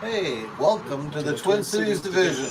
Hey, welcome to the Twin Cities Division.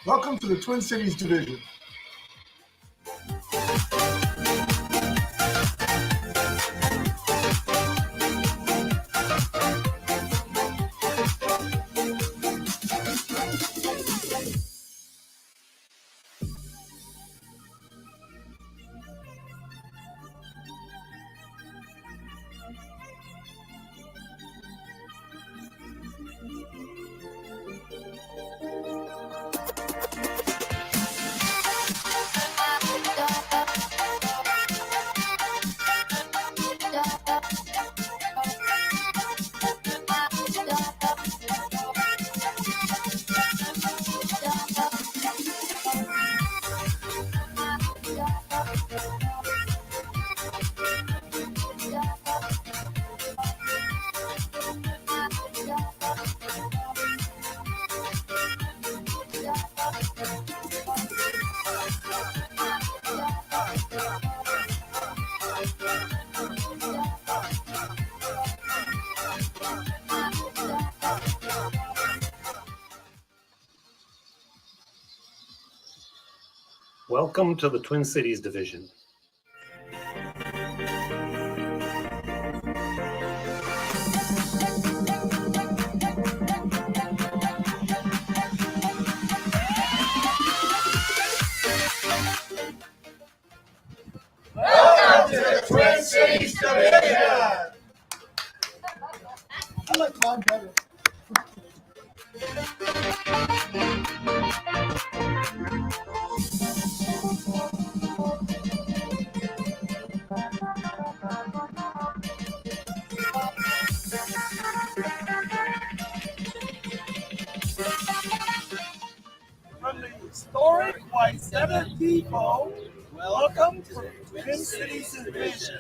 Welcome to the Twin Cities Division. Welcome to the Twin Cities Division. Welcome to the Twin Cities Division. I like mine better. From the historic White 7th Depot, welcome to the Twin Cities Division.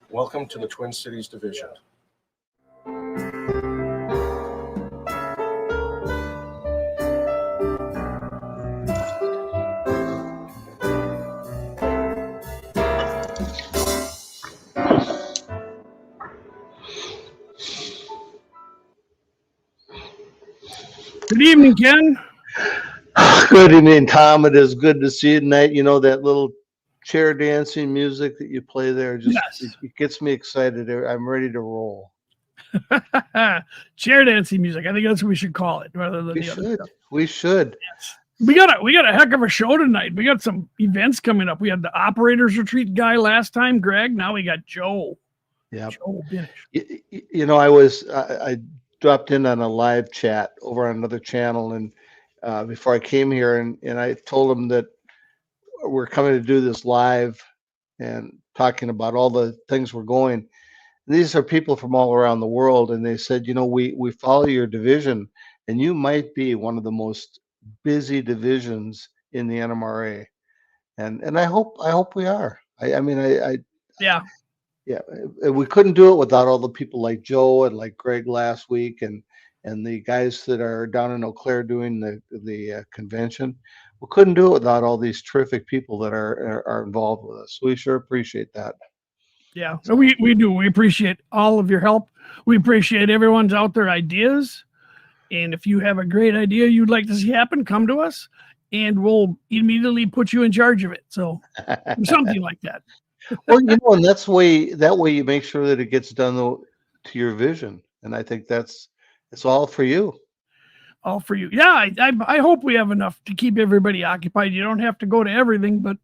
Welcome to the Twin Cities Division. Good evening, Ken. Good evening, Tom. It is good to see you tonight. You know, that little chair dancing music that you play there, just Yes. it gets me excited. I'm ready to roll. Chair dancing music. I think that's what we should call it, rather than We the other should. stuff. We should. Yes. We got a heck of a show tonight. We got some events coming up. We had the operators retreat guy last time, Greg. Now we got Joe. Yeah. Joe Binish. You know, I dropped in on a live chat over on another channel, and before I came here, and I told them that we're coming to do this live and talking about all the things we're going. These are people from all around the world, and they said, you know, we follow your division, and you might be one of the most busy divisions in the NMRA, and I hope we are. I mean, Yeah. yeah, we couldn't do it without all the people like Joe and like Greg last week, and the guys that are down in Eau Claire doing the convention. We couldn't do it without all these terrific people that are involved with us. We sure appreciate that. Yeah, we do. We appreciate all of your help. We appreciate everyone's out there ideas. And if you have a great idea you'd like to see happen, come to us and we'll immediately put you in charge of it. So something like that. Well, and that's that way you make sure that it gets done to your vision. And I think it's all for you. All for you. Yeah, I hope we have enough to keep everybody occupied. You don't have to go to everything, but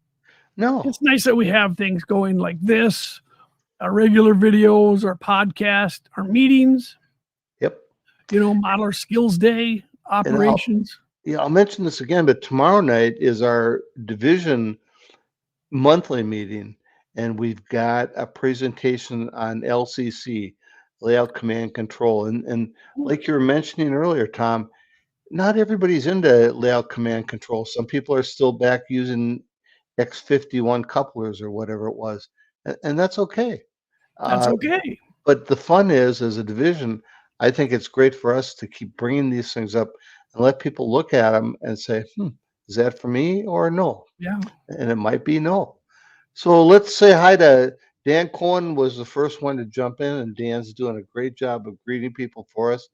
No, it's nice that we have things going like this, our regular videos, our podcast, our meetings. Yep. Model our skills day operations. I'll mention this again, but tomorrow night is our division monthly meeting, and we've got a presentation on LCC, layout command control. And like you were mentioning earlier, Tom, not everybody's into layout command control. Some people are still back using X51 couplers or whatever it was, and that's okay. That's okay. But the fun is, as a division, I think it's great for us to keep bringing these things up and let people look at them and say, is that for me or no? Yeah. And it might be no. So let's say hi to Dan Cohen. Was the first one to jump in, and Dan's doing a great job of greeting people for us.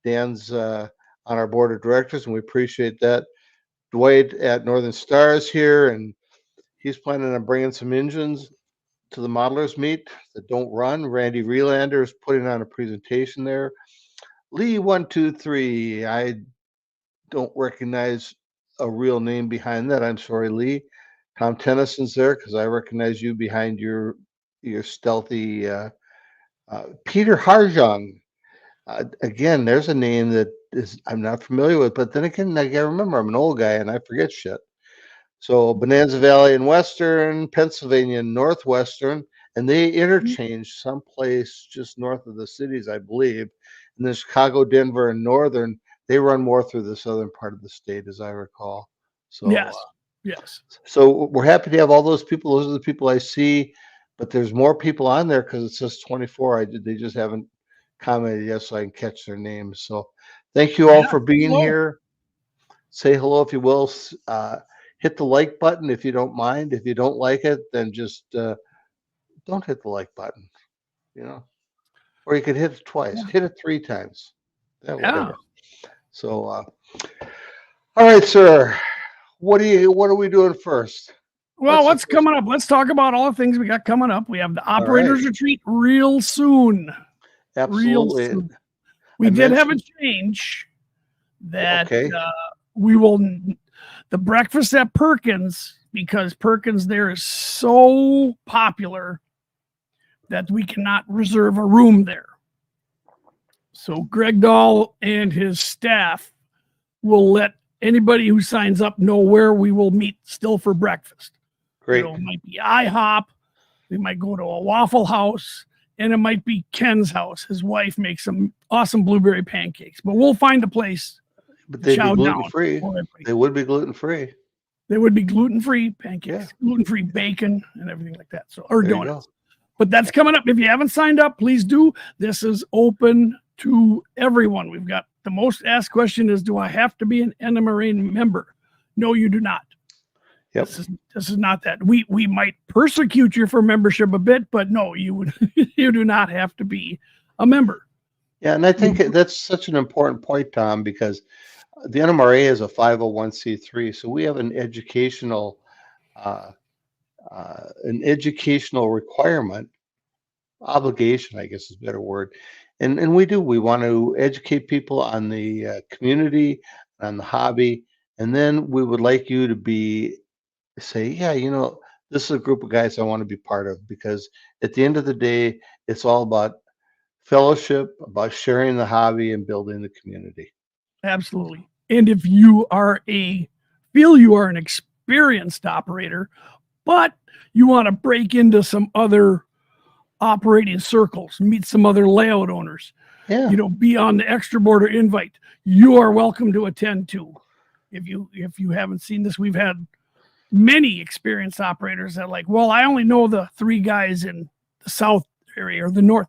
Dan's on our board of directors, and we appreciate that. Dwight at Northern Stars here, and he's planning on bringing some engines to the modelers meet that don't run. Randy Relander is putting on a presentation there. Lee 123. I don't recognize a real name behind that. I'm sorry, Lee. Tom Tennyson's there because I recognize you behind your stealthy Peter Harjong. Again, there's a name that I'm not familiar with, but then again, I gotta remember I'm an old guy and I forget shit. So Bonanza Valley and Western, Pennsylvania and Northwestern, and they interchange someplace just north of the cities, I believe. And then Chicago, Denver, and Northern, they run more through the southern part of the state, as I recall. So Yes. So we're happy to have all those people. Those are the people I see, but there's more people on there because it says 24. They just haven't commented yet, so I can catch their names. So thank you all for being here. Say hello if you will. Hit the like button if you don't mind. If you don't like it, then just don't hit the like button. Or you could hit it twice. Hit it 3 times. Whatever. So, all right, sir. What are we doing first? Well, what's coming up? Let's talk about all the things we got coming up. We have the operators retreat real soon. Absolutely. Real soon. We did have a change that we will the breakfast at Perkins, because Perkins there is so popular that we cannot reserve a room there. So Greg Dahl and his staff will let anybody who signs up know where we will meet still for breakfast. Great. It might be IHOP. We might go to a Waffle House, and it might be Ken's house. His wife makes some awesome blueberry pancakes, but we'll find a place. But they'd be gluten-free. They would be gluten-free. They would be gluten-free pancakes, gluten-free bacon, and everything like that. So, or donuts. But that's coming up. If you haven't signed up, please do. This is open to everyone. We've got the most asked question is, do I have to be an NMRA member? No, you do not. Yep. This is not that. We might persecute you for membership a bit, but no, you do not have to be a member. Yeah, and I think that's such an important point, Tom, because the NMRA is a 501c3, so we have an educational requirement, obligation, I guess is a better word, and we want to educate people on the community, on the hobby, and then we would like you to say, this is a group of guys I want to be part of, because at the end of the day, it's all about fellowship, about sharing the hobby and building the community. Absolutely. And if you feel you are an experienced operator, but you want to break into some other operating circles, meet some other layout owners, be on the extra border invite, you are welcome to attend too. If you haven't seen this, we've had many experienced operators that like, well, I only know the 3 guys in the South area or the North.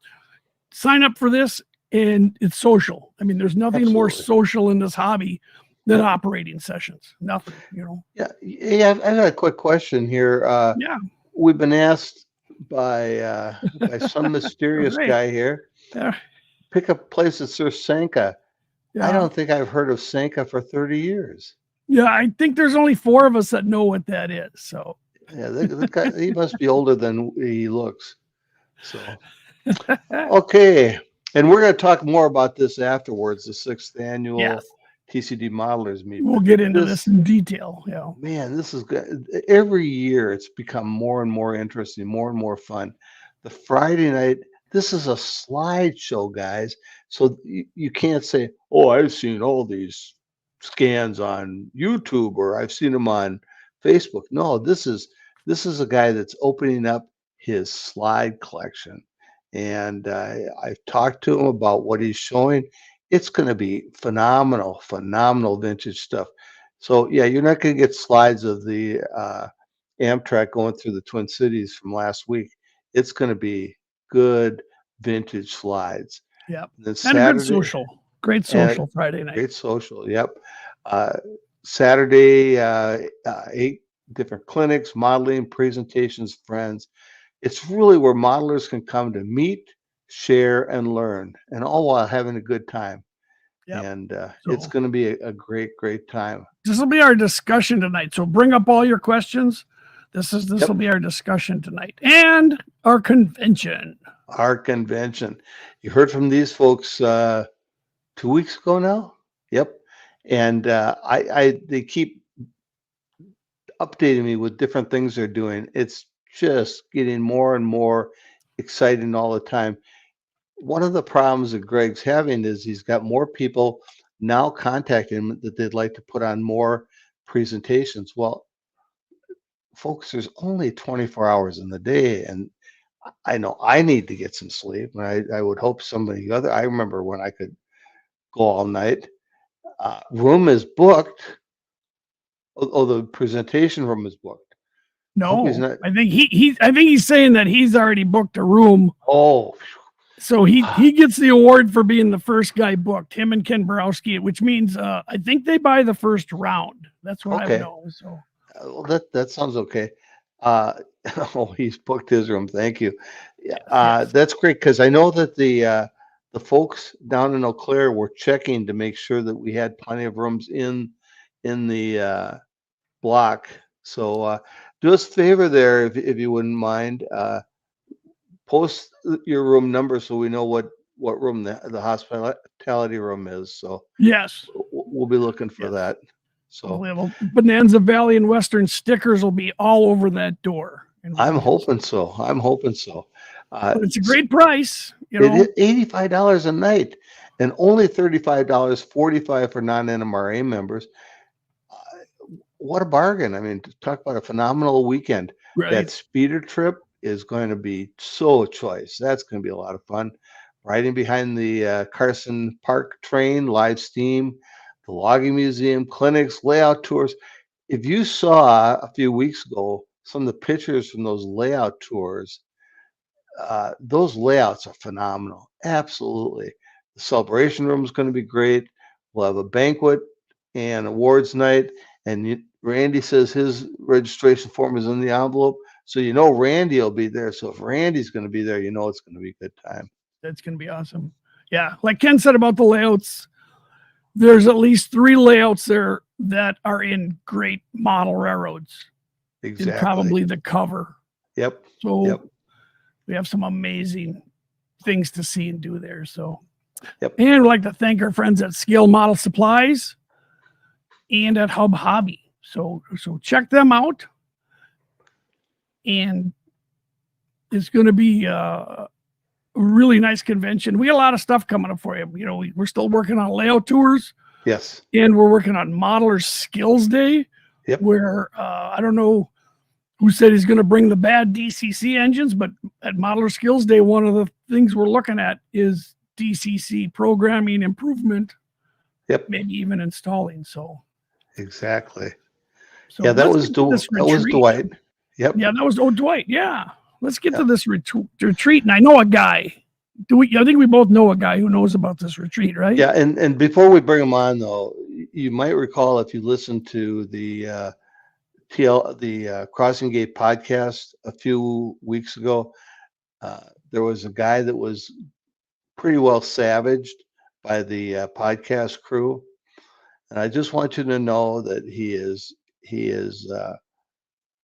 Sign up for this and it's social. I mean, there's nothing more Absolutely. social in this hobby than operating sessions. Nothing, Yeah. I've got a quick question here. Yeah. We've been asked by some mysterious Right. guy here, Yeah. pick a place that serves Sanka. I Yeah. don't think I've heard of Sanka for 30 years. Yeah, I think there's only 4 of us that know what that is. So Yeah, the guy, he must be older than he looks. So, okay. And we're going to talk more about this afterwards, the 6th annual yes, TCD Modelers meet. we'll get into this in detail. Yeah. Man, this is good. Every year it's become more and more interesting, more and more fun. The Friday night, this is a slideshow, guys. So you can't say, oh, I've seen all these scans on YouTube or I've seen them on Facebook. No, this is a guy that's opening up his slide collection. And I've talked to him about what he's showing. It's going to be phenomenal, phenomenal vintage stuff. So yeah, you're not going to get slides of the Amtrak going through the Twin Cities from last week. It's going to be good vintage slides. Yep. Then And Saturday, a good social. Great social Friday night. great social. Yep. Saturday, 8 different clinics, modeling, presentations, friends. It's really where modelers can come to meet, share, and learn, and all while having a good time. Yep. And it's So- going to be a great, great time. This will be our discussion tonight. So bring up all your questions. This Yep. will be our discussion tonight and our convention. Our convention. You heard from these folks 2 weeks ago now. Yep. And they keep updating me with different things they're doing. It's just getting more and more exciting all the time. One of the problems that Greg's having is he's got more people now contacting him that they'd like to put on more presentations. Well, folks, there's only 24 hours in the day, and I know I need to get some sleep. And I would hope somebody other. I remember when I could go all night. Room is booked. Oh, the presentation room is booked. No, he's not- I think I think he's saying that he's already booked a room. Oh, So he gets the award for being the first guy booked, him and Ken Borowski, which means I think they buy the first round. That's what Okay. I know. So well, that sounds okay. Oh, he's booked his room. Thank you. Yes. That's great because I know that the folks down in Eau Claire were checking to make sure that we had plenty of rooms in the block. So do us a favor there if you wouldn't mind. Post your room number so we know what room the hospitality room is. So yes, we'll be looking for Yes. that. So Bonanza Valley and Western stickers will be all over that door. I'm hoping so. But it's a great price. It is $85 a night and only $35, $45 for non-NMRA members. What a bargain. I mean, talk about a phenomenal weekend. Right. That speeder trip is going to be so choice. That's going to be a lot of fun. Riding behind the Carson Park train, live steam, the logging museum, clinics, layout tours. If you saw a few weeks ago some of the pictures from those layout tours, those layouts are phenomenal. Absolutely. The celebration room is going to be great. We'll have a banquet and awards night. And Randy says his registration form is in the envelope. So you know Randy will be there. So if Randy's going to be there, you know it's going to be a good time. That's going to be awesome. Yeah. Like Ken said about the layouts, there's at least 3 layouts there that are in great model railroads. Exactly. And probably the cover. Yep. So Yep. we have some amazing things to see and do there. So, Yep. And we'd like to thank our friends at Scale Model Supplies and at Hub Hobby. So check them out. And it's going to be a really nice convention. We got a lot of stuff coming up for you. You know, we're still working on layout tours. Yes. And we're working on Modeler Skills Day. Yep. Where I don't know who said he's going to bring the bad DCC engines, but at Modeler Skills Day, one of the things we're looking at is DCC programming improvement. Yep. Maybe even installing. So exactly. So Yeah, that let's was get to this retreat. Dwight. Yep. Yeah, that was Dwight. Yeah, let's get to this retreat. And I know a guy. I think we both know a guy who knows about this retreat, right? Yeah, and before we bring him on, though, you might recall if you listened to the Crossing Gate podcast a few weeks ago, there was a guy that was pretty well savaged by the podcast crew, and I just want you to know that he is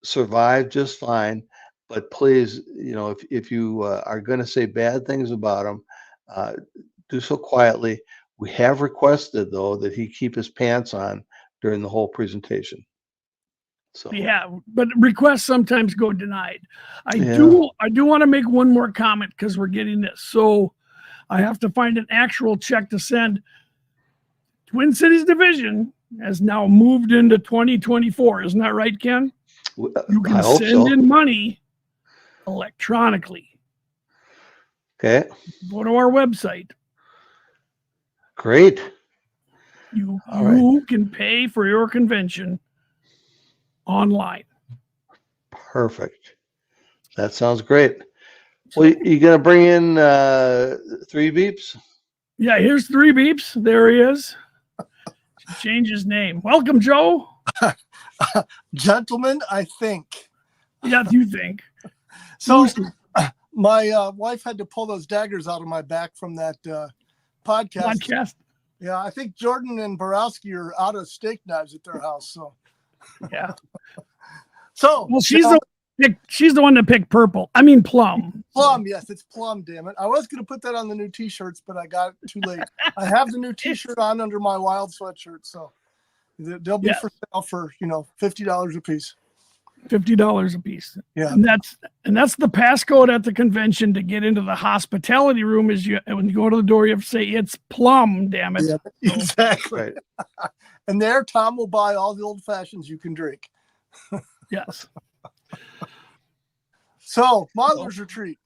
survived just fine. But please, if you are going to say bad things about him, do so quietly. We have requested, though, that he keep his pants on during the whole presentation. So yeah, but requests sometimes go denied. I do want to make one more comment because we're getting this. So I have to find an actual check to send. Twin Cities Division has now moved into 2024. Isn't that right, Ken? You can send in money electronically. Okay. Go to our website. Great. You right. can pay for your convention online. Perfect. That sounds great. Well, you gonna bring in 3 beeps? Yeah, here's 3 beeps. There he is. Change his name. Welcome, Joe. Gentlemen, I think. Yeah, you think. So my wife had to pull those daggers out of my back from that podcast. Yeah, I think Jordan and Borowski are out of steak knives at their house. So yeah. So well, she's the one that picked purple. I mean plum. Plum, yes, it's plum. Damn it! I was going to put that on the new T-shirts, but I got it too late. I have the new T-shirt on under my wild sweatshirt, so they'll be for sale for $50 a piece. $50 a piece. Yeah, and that's the passcode at the convention to get into the hospitality room. Is when you go to the door, you have to say it's plum. Damn it! Yeah, exactly. Right. And there, Tom will buy all the old fashions you can drink. Yes. So, Modeler's Retreat.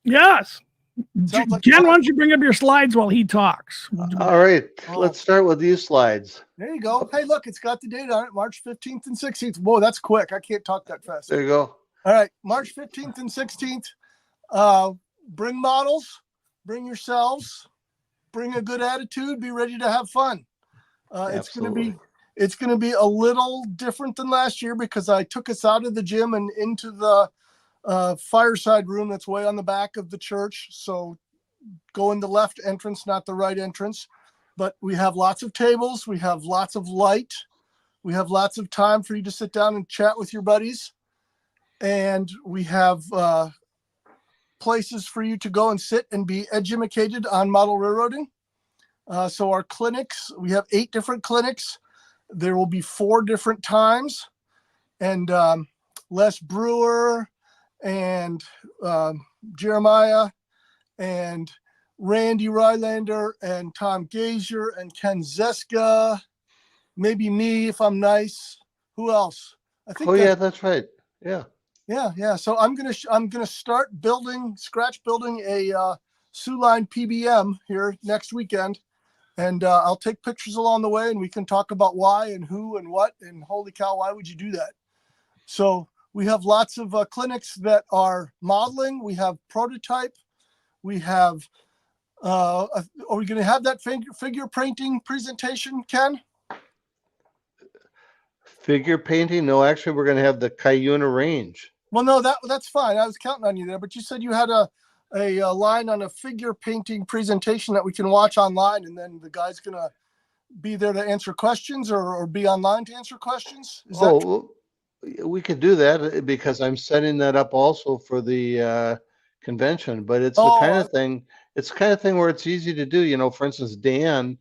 Yes. Ken, why don't you bring up your slides while he talks? All right. Let's start with these slides. There you go. Hey, look, it's got the date on it, March 15th and 16th. Whoa, that's quick. I can't talk that fast. There you go. All right. March 15th and 16th. Bring models. Bring yourselves. Bring a good attitude. Be ready to have fun. It's going to be a little different than last year because I took us out of the gym and into the fireside room that's way on the back of the church. So go in the left entrance, not the right entrance. But we have lots of tables. We have lots of light. We have lots of time for you to sit down and chat with your buddies. And we have places for you to go and sit and be educated on model railroading. So our clinics, we have 8 different clinics. There will be 4 different times. And Les Brewer and Jeremiah and Randy Rylander and Tom Gazier and Ken Zeska, maybe me if I'm nice. Who else? I think. That's right. Yeah. So I'm gonna start scratch building a Sioux Line PBM here next weekend, and I'll take pictures along the way, and we can talk about why and who and what. And holy cow, why would you do that? So we have lots of clinics that are modeling. We have prototype. We have. Are we going to have that figure painting presentation, Ken? Figure painting? No, actually, we're going to have the Cuyuna Range. Well, no, that's fine. I was counting on you there, but you said you had a line on a figure painting presentation that we can watch online, and then the guy's going to be there to answer questions or be online to answer questions. Is that true? We could do that because I'm setting that up also for the convention, but it's the kind of thing. It's the kind of thing where it's easy to do. For instance, Dan's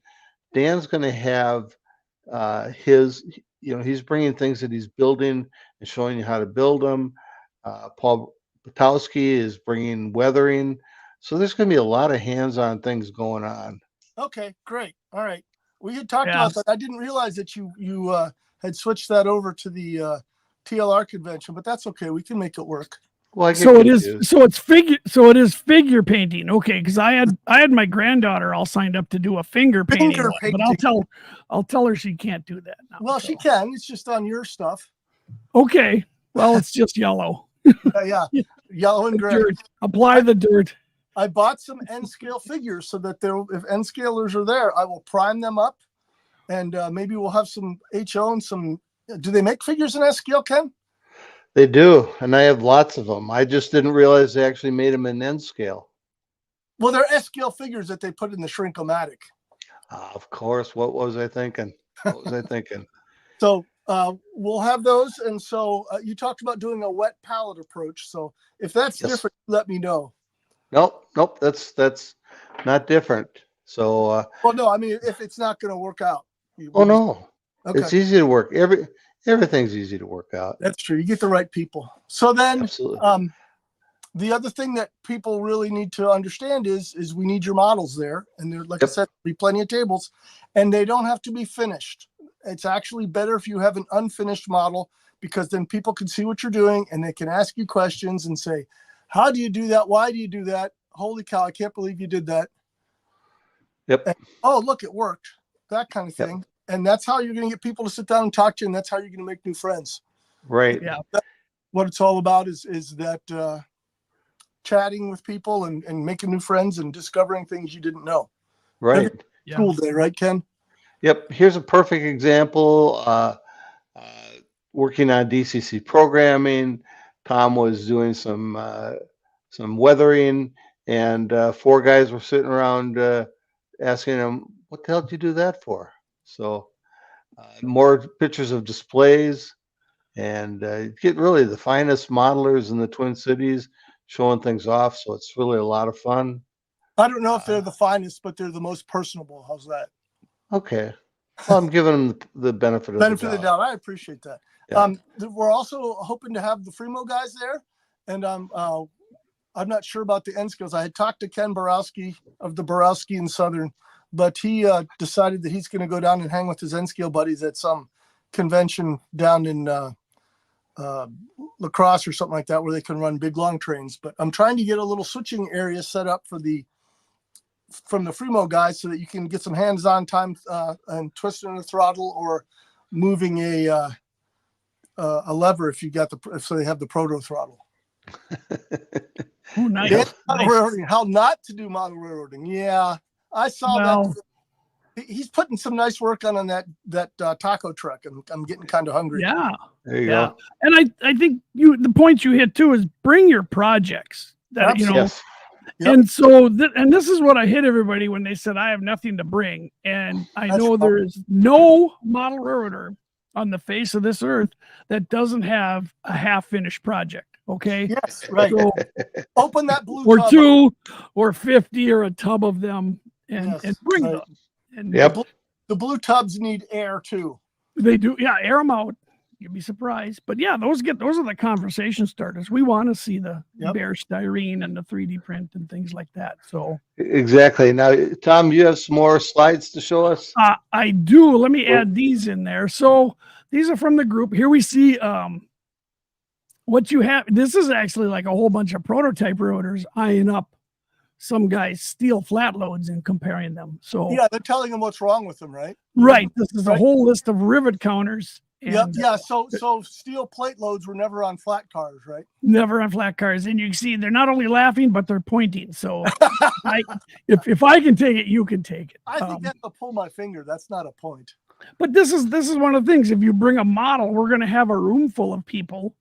going to have he's bringing things that he's building and showing you how to build them. Paul Batowski is bringing weathering. So there's going to be a lot of hands-on things going on. Okay, great. All right. We had talked about that. I didn't realize that you had switched that over to the TLR convention, but that's okay. We can make it work. Well, it is figure painting. Okay, because I had my granddaughter all signed up to do a finger painting. But I'll tell her she can't do that now. Well, she can. It's just on your stuff. Okay. Well, it's just yellow. Yeah, yellow and gray. Dirt. Apply the dirt. I bought some N scale figures so that if N scalers are there, I will prime them up, and maybe we'll have some HO and some. Do they make figures in S scale, Ken? They do, and I have lots of them. I just didn't realize they actually made them in N scale. Well, they're S scale figures that they put in the Shrink-O-Matic. Of course. What was I thinking? What was I thinking? So we'll have those, and so you talked about doing a wet palette approach. So if that's different, let me know. Nope. That's not different. So. Well, no, I mean if it's not going to work out. No. Okay. It's easy to work. Everything's easy to work out. That's true. You get the right people. So then, Absolutely. the other thing that people really need to understand is we need your models there, and there, like I said, there'll be plenty of tables, and they don't have to be finished. It's actually better if you have an unfinished model, because then people can see what you're doing and they can ask you questions and say, how do you do that? Why do you do that? Holy cow, I can't believe you did that. Yep. And, oh, look, it worked. That kind of thing. Yep. And that's how you're going to get people to sit down and talk to you, and that's how you're going to make new friends. Right. Yeah. What it's all about is that chatting with people and making new friends and discovering things you didn't know. Right. Cool day, right, Ken? Yep. Here's a perfect example. Working on DCC programming, Tom was doing some weathering, and 4 guys were sitting around asking him, "What the hell did you do that for?" So more pictures of displays, and get really the finest modelers in the Twin Cities showing things off. So it's really a lot of fun. I don't know if they're the finest, but they're the most personable. How's that? Okay. Well, I'm giving them the benefit of the doubt. I appreciate that. Yeah. We're also hoping to have the Fremo guys there, and I'm not sure about the N skills. I had talked to Ken Borowski of the Borowski and Southern, but he decided that he's going to go down and hang with his N scale buddies at some convention down in La Crosse or something like that, where they can run big long trains. But I'm trying to get a little switching area set up from the Fremo guys so that you can get some hands-on time and twisting the throttle or moving a lever if you got so they have the proto throttle. Oh, nice. How not to do model railroading? Yeah, I saw that. He's putting some nice work on that taco truck, and I'm getting kind of hungry. Yeah, there you go. And I think the point you hit too is bring your projects. That Yes. Yep. And so, and this is what I hit everybody when they said I have nothing to bring, and I know there is no model railroader on the face of this earth that doesn't have a half-finished project. Okay. Yes. Right. So, open that blue or tub 2 or 50 or a tub of them, and bring them. And the blue tubs need air too. They do. Yeah. Air them out. You'd be surprised. But yeah, those are the conversation starters. We want to see the bare styrene and the 3D print and things like that. So exactly. Now, Tom, you have some more slides to show us? I do. Let me add these in there. So these are from the group. Here we see what you have. This is actually like a whole bunch of prototype rotors eyeing up some guys' steel flat loads and comparing them. So yeah, they're telling them what's wrong with them, right? Right. This is a whole list of rivet counters. And, yeah. So steel plate loads were never on flat cars, right? Never on flat cars. And you can see they're not only laughing, but they're pointing. So if I can take it, you can take it. I think that's to pull my finger. That's not a point. But this is one of the things. If you bring a model, we're going to have a room full of people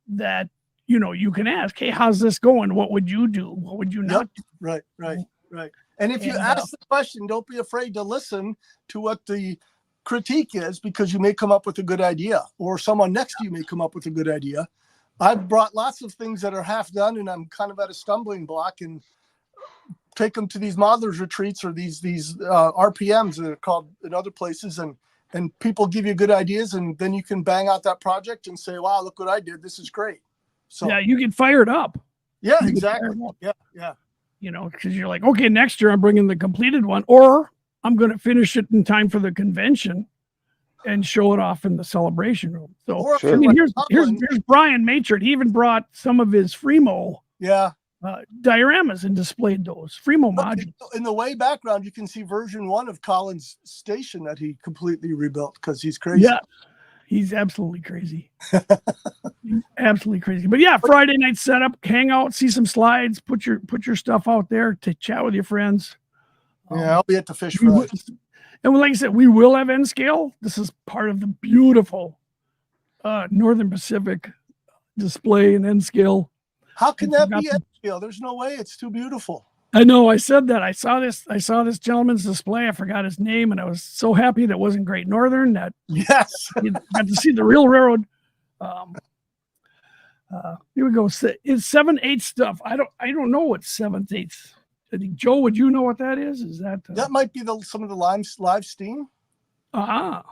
that, you can ask, hey, how's this going? What would you do? What would you not do? Right. And if you ask the question, don't be afraid to listen to what the critique is, because you may come up with a good idea, or someone next to you may come up with a good idea. I've brought lots of things that are half done and I'm kind of at a stumbling block, and take them to these modelers retreats or these RPMs that are called in other places, and people give you good ideas, and then you can bang out that project and say, wow, look what I did. This is great. So yeah, you get fired up. Yeah, exactly. Yeah. Because you're like, okay, next year I'm bringing the completed one, or I'm going to finish it in time for the convention and show it off in the celebration room. So sure. I mean, here's Brian Matchard. He even brought some of his Fremo dioramas and displayed those Fremo modules. In the way background, you can see version 1 of Colin's station that he completely rebuilt because he's crazy. He's absolutely crazy. He's absolutely crazy. But yeah, Friday night setup, hang out, see some slides, put your stuff out there to chat with your friends. Yeah, I'll be at the fish We fry. will- And like I said, we will have N scale. This is part of the beautiful Northern Pacific display and N scale. How can I that forgot be to- N scale? There's no way. It's too beautiful. I know. I said that. I saw this gentleman's display. I forgot his name, and I was so happy that wasn't Great Northern that Yes. you got to see the real railroad. Here we go. It's 7/8 stuff. I don't know what 7/8. I think Joe, would you know what that is? Is that That might be some of the live steam, ah?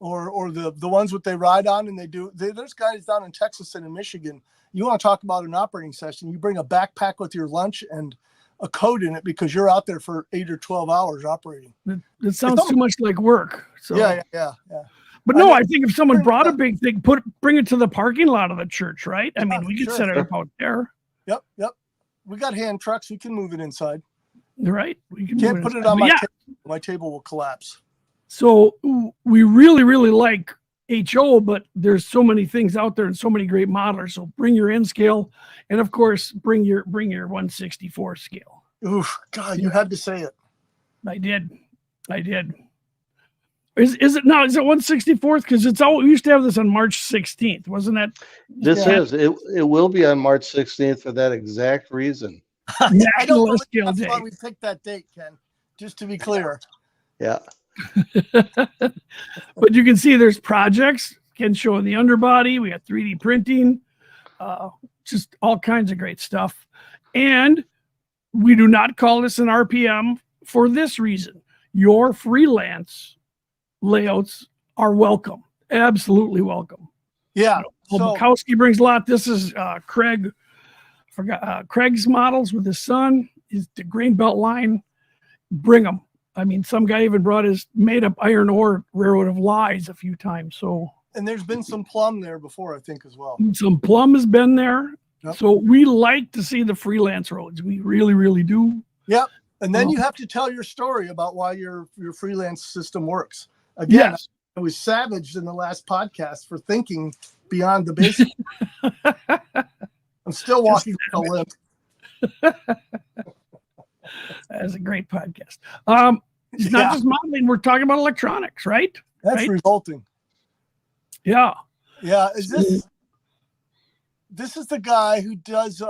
or the ones that they ride on, and there's guys down in Texas and in Michigan. You want to talk about an operating session? You bring a backpack with your lunch and a coat in it because you're out there for 8 or 12 hours operating. That sounds too much like work. So Yeah. But no, I think if someone brought a big thing, bring it to the parking lot of the church, right? I mean, we could sure. set it up out there, Yep. We got hand trucks. We can move it inside. right? We can Can't move put it inside. on But my yeah. table. My table will collapse. So we really, really like HO, but there's so many things out there and so many great modelers. So bring your N scale, and of course, bring your 164 scale. Oof, God, you had to say it. I did. Is it now? Is it 164th? Because we used to have this on March 16th, wasn't that? This is it. It will be on March 16th for that exact reason. I don't National believe Scale that's Day. why we picked that date, Ken. Just to be clear. Yeah. But you can see there's projects. Ken showing the underbody. We got 3D printing, just all kinds of great stuff. And we do not call this an RPM for this reason. Your freelance layouts are welcome, absolutely welcome. Yeah. Well, Bukowski brings a lot. This is Craig. Craig's models with his son. The grain belt line. Bring them. I mean, some guy even brought his made-up iron ore railroad of lies a few times. So, and there's been some plum there before, I think, as well. some plum has been there. Yep. So we like to see the freelance roads. We really, really do. Yep. And then you have to tell your story about why your freelance system works. Again, Yes. I was savaged in the last podcast for thinking beyond the basics. I'm still walking the limb. That's a great podcast. It's not just modeling. We're talking about electronics, right? That's right? revolting. Yeah. Yeah. This is the guy who does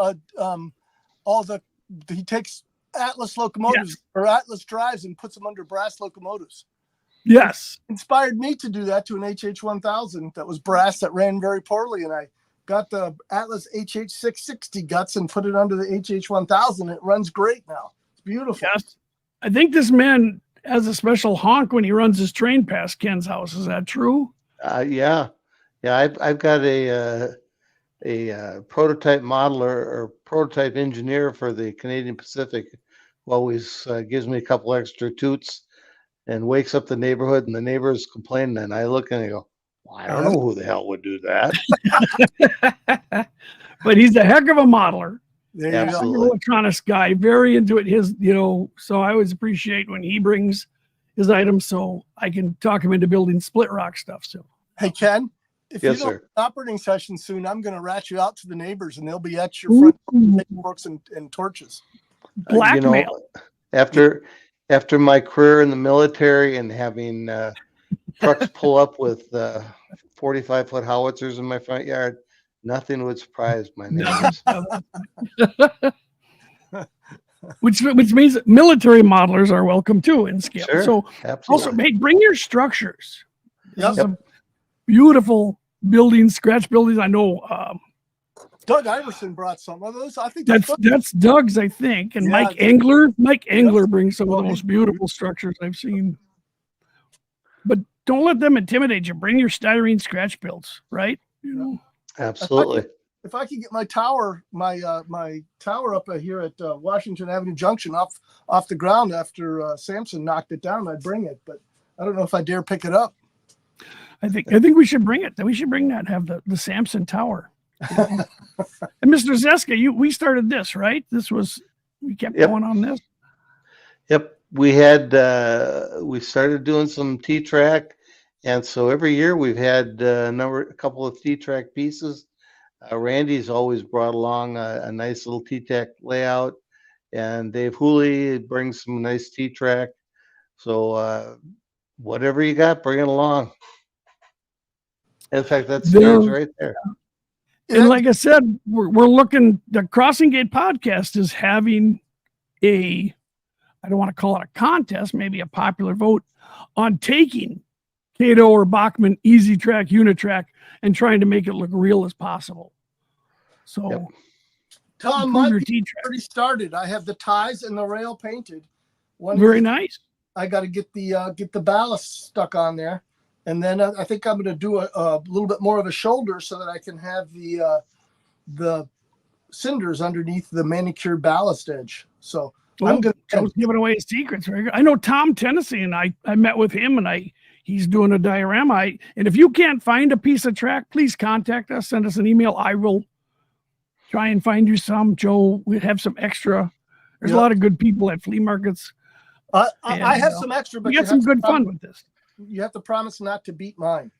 he takes Atlas locomotives or Atlas drives and puts them under brass locomotives. Yes. It inspired me to do that to an HH1000 that was brass that ran very poorly, and I got the Atlas HH660 guts and put it under the HH1000. It runs great now. It's beautiful. Yes. I think this man has a special honk when he runs his train past Ken's house. Is that true? Yeah. I've got a prototype modeler or prototype engineer for the Canadian Pacific who always gives me a couple extra toots and wakes up the neighborhood, and the neighbors complain, and I look and I go, well, I don't know who the hell would do that. But he's a heck of a modeler. There He's you an go. electronics guy, very into it. So I always appreciate when he brings his items so I can talk him into building split rock stuff. So Hey, Ken, if Yes, you don't sir. have an operating session soon, I'm going to rat you out to the neighbors, and they'll be at your front door with forks and torches. blackmail. After my career in the military and having trucks pull up with 45-foot howitzers in my front yard, nothing would surprise my neighbors. which means that military modelers are welcome too in scale. Sure, So absolutely. also, hey, bring your structures. Yep. Some beautiful buildings, scratch buildings. I know Doug Iverson brought some of those. I think that's Doug's, I think, and Yeah, Mike Engler brings some of the most beautiful structures I've seen. But don't let them intimidate you. Bring your styrene scratch builds, right? Absolutely. If I could get my tower, my tower up here at Washington Avenue Junction off the ground after Samson knocked it down, I'd bring it. But I don't know if I dare pick it up. I think we should bring it. We should bring that. Have the Samson Tower. And Mr. Zeska, we started this, right? We kept going on this. Yep. We started doing some T-track, And so every year we've had a couple of T-track pieces. Randy's always brought along a nice little T-track layout, and Dave Hooley brings some nice T-track. So whatever you got, bring it along. In fact, that's Dave's right there. And like I said, we're looking. The Crossing Gate podcast is having I don't want to call it a contest, maybe a popular vote on taking Cato or Bachman Easy Track, Unitrack, and trying to make it look real as possible. So, Tom, my already started. I have the ties and the rail painted. Very nice. I got to get the ballast stuck on there, and then I think I'm going to do a little bit more of a shoulder so that I can have the cinders underneath the manicured ballast edge. So I'm going to giving away his secrets. I know Tom Tennessee, and I met with him, and he's doing a diorama. And if you can't find a piece of track, please contact us. Send us an email. I will try and find you some. Joe, we have some extra. There's a lot of good people at flea markets. I have some extra, but you got some good fun with this. You have to promise not to beat mine.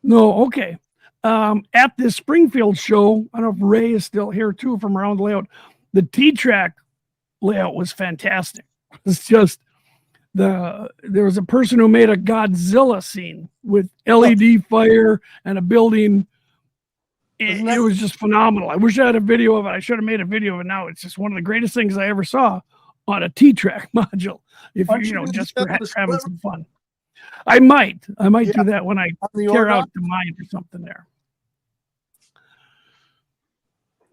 No, okay. At this Springfield show, I don't know if Ray is still here too from Around the Layout. The T-track layout was fantastic. It's just there was a person who made a Godzilla scene with LED fire and a building. It was just phenomenal. I wish I had a video of it. I should have made a video of it now. It's just one of the greatest things I ever saw on a T-track module. If just for having some fun. I might do that when I tear out the mind or something there.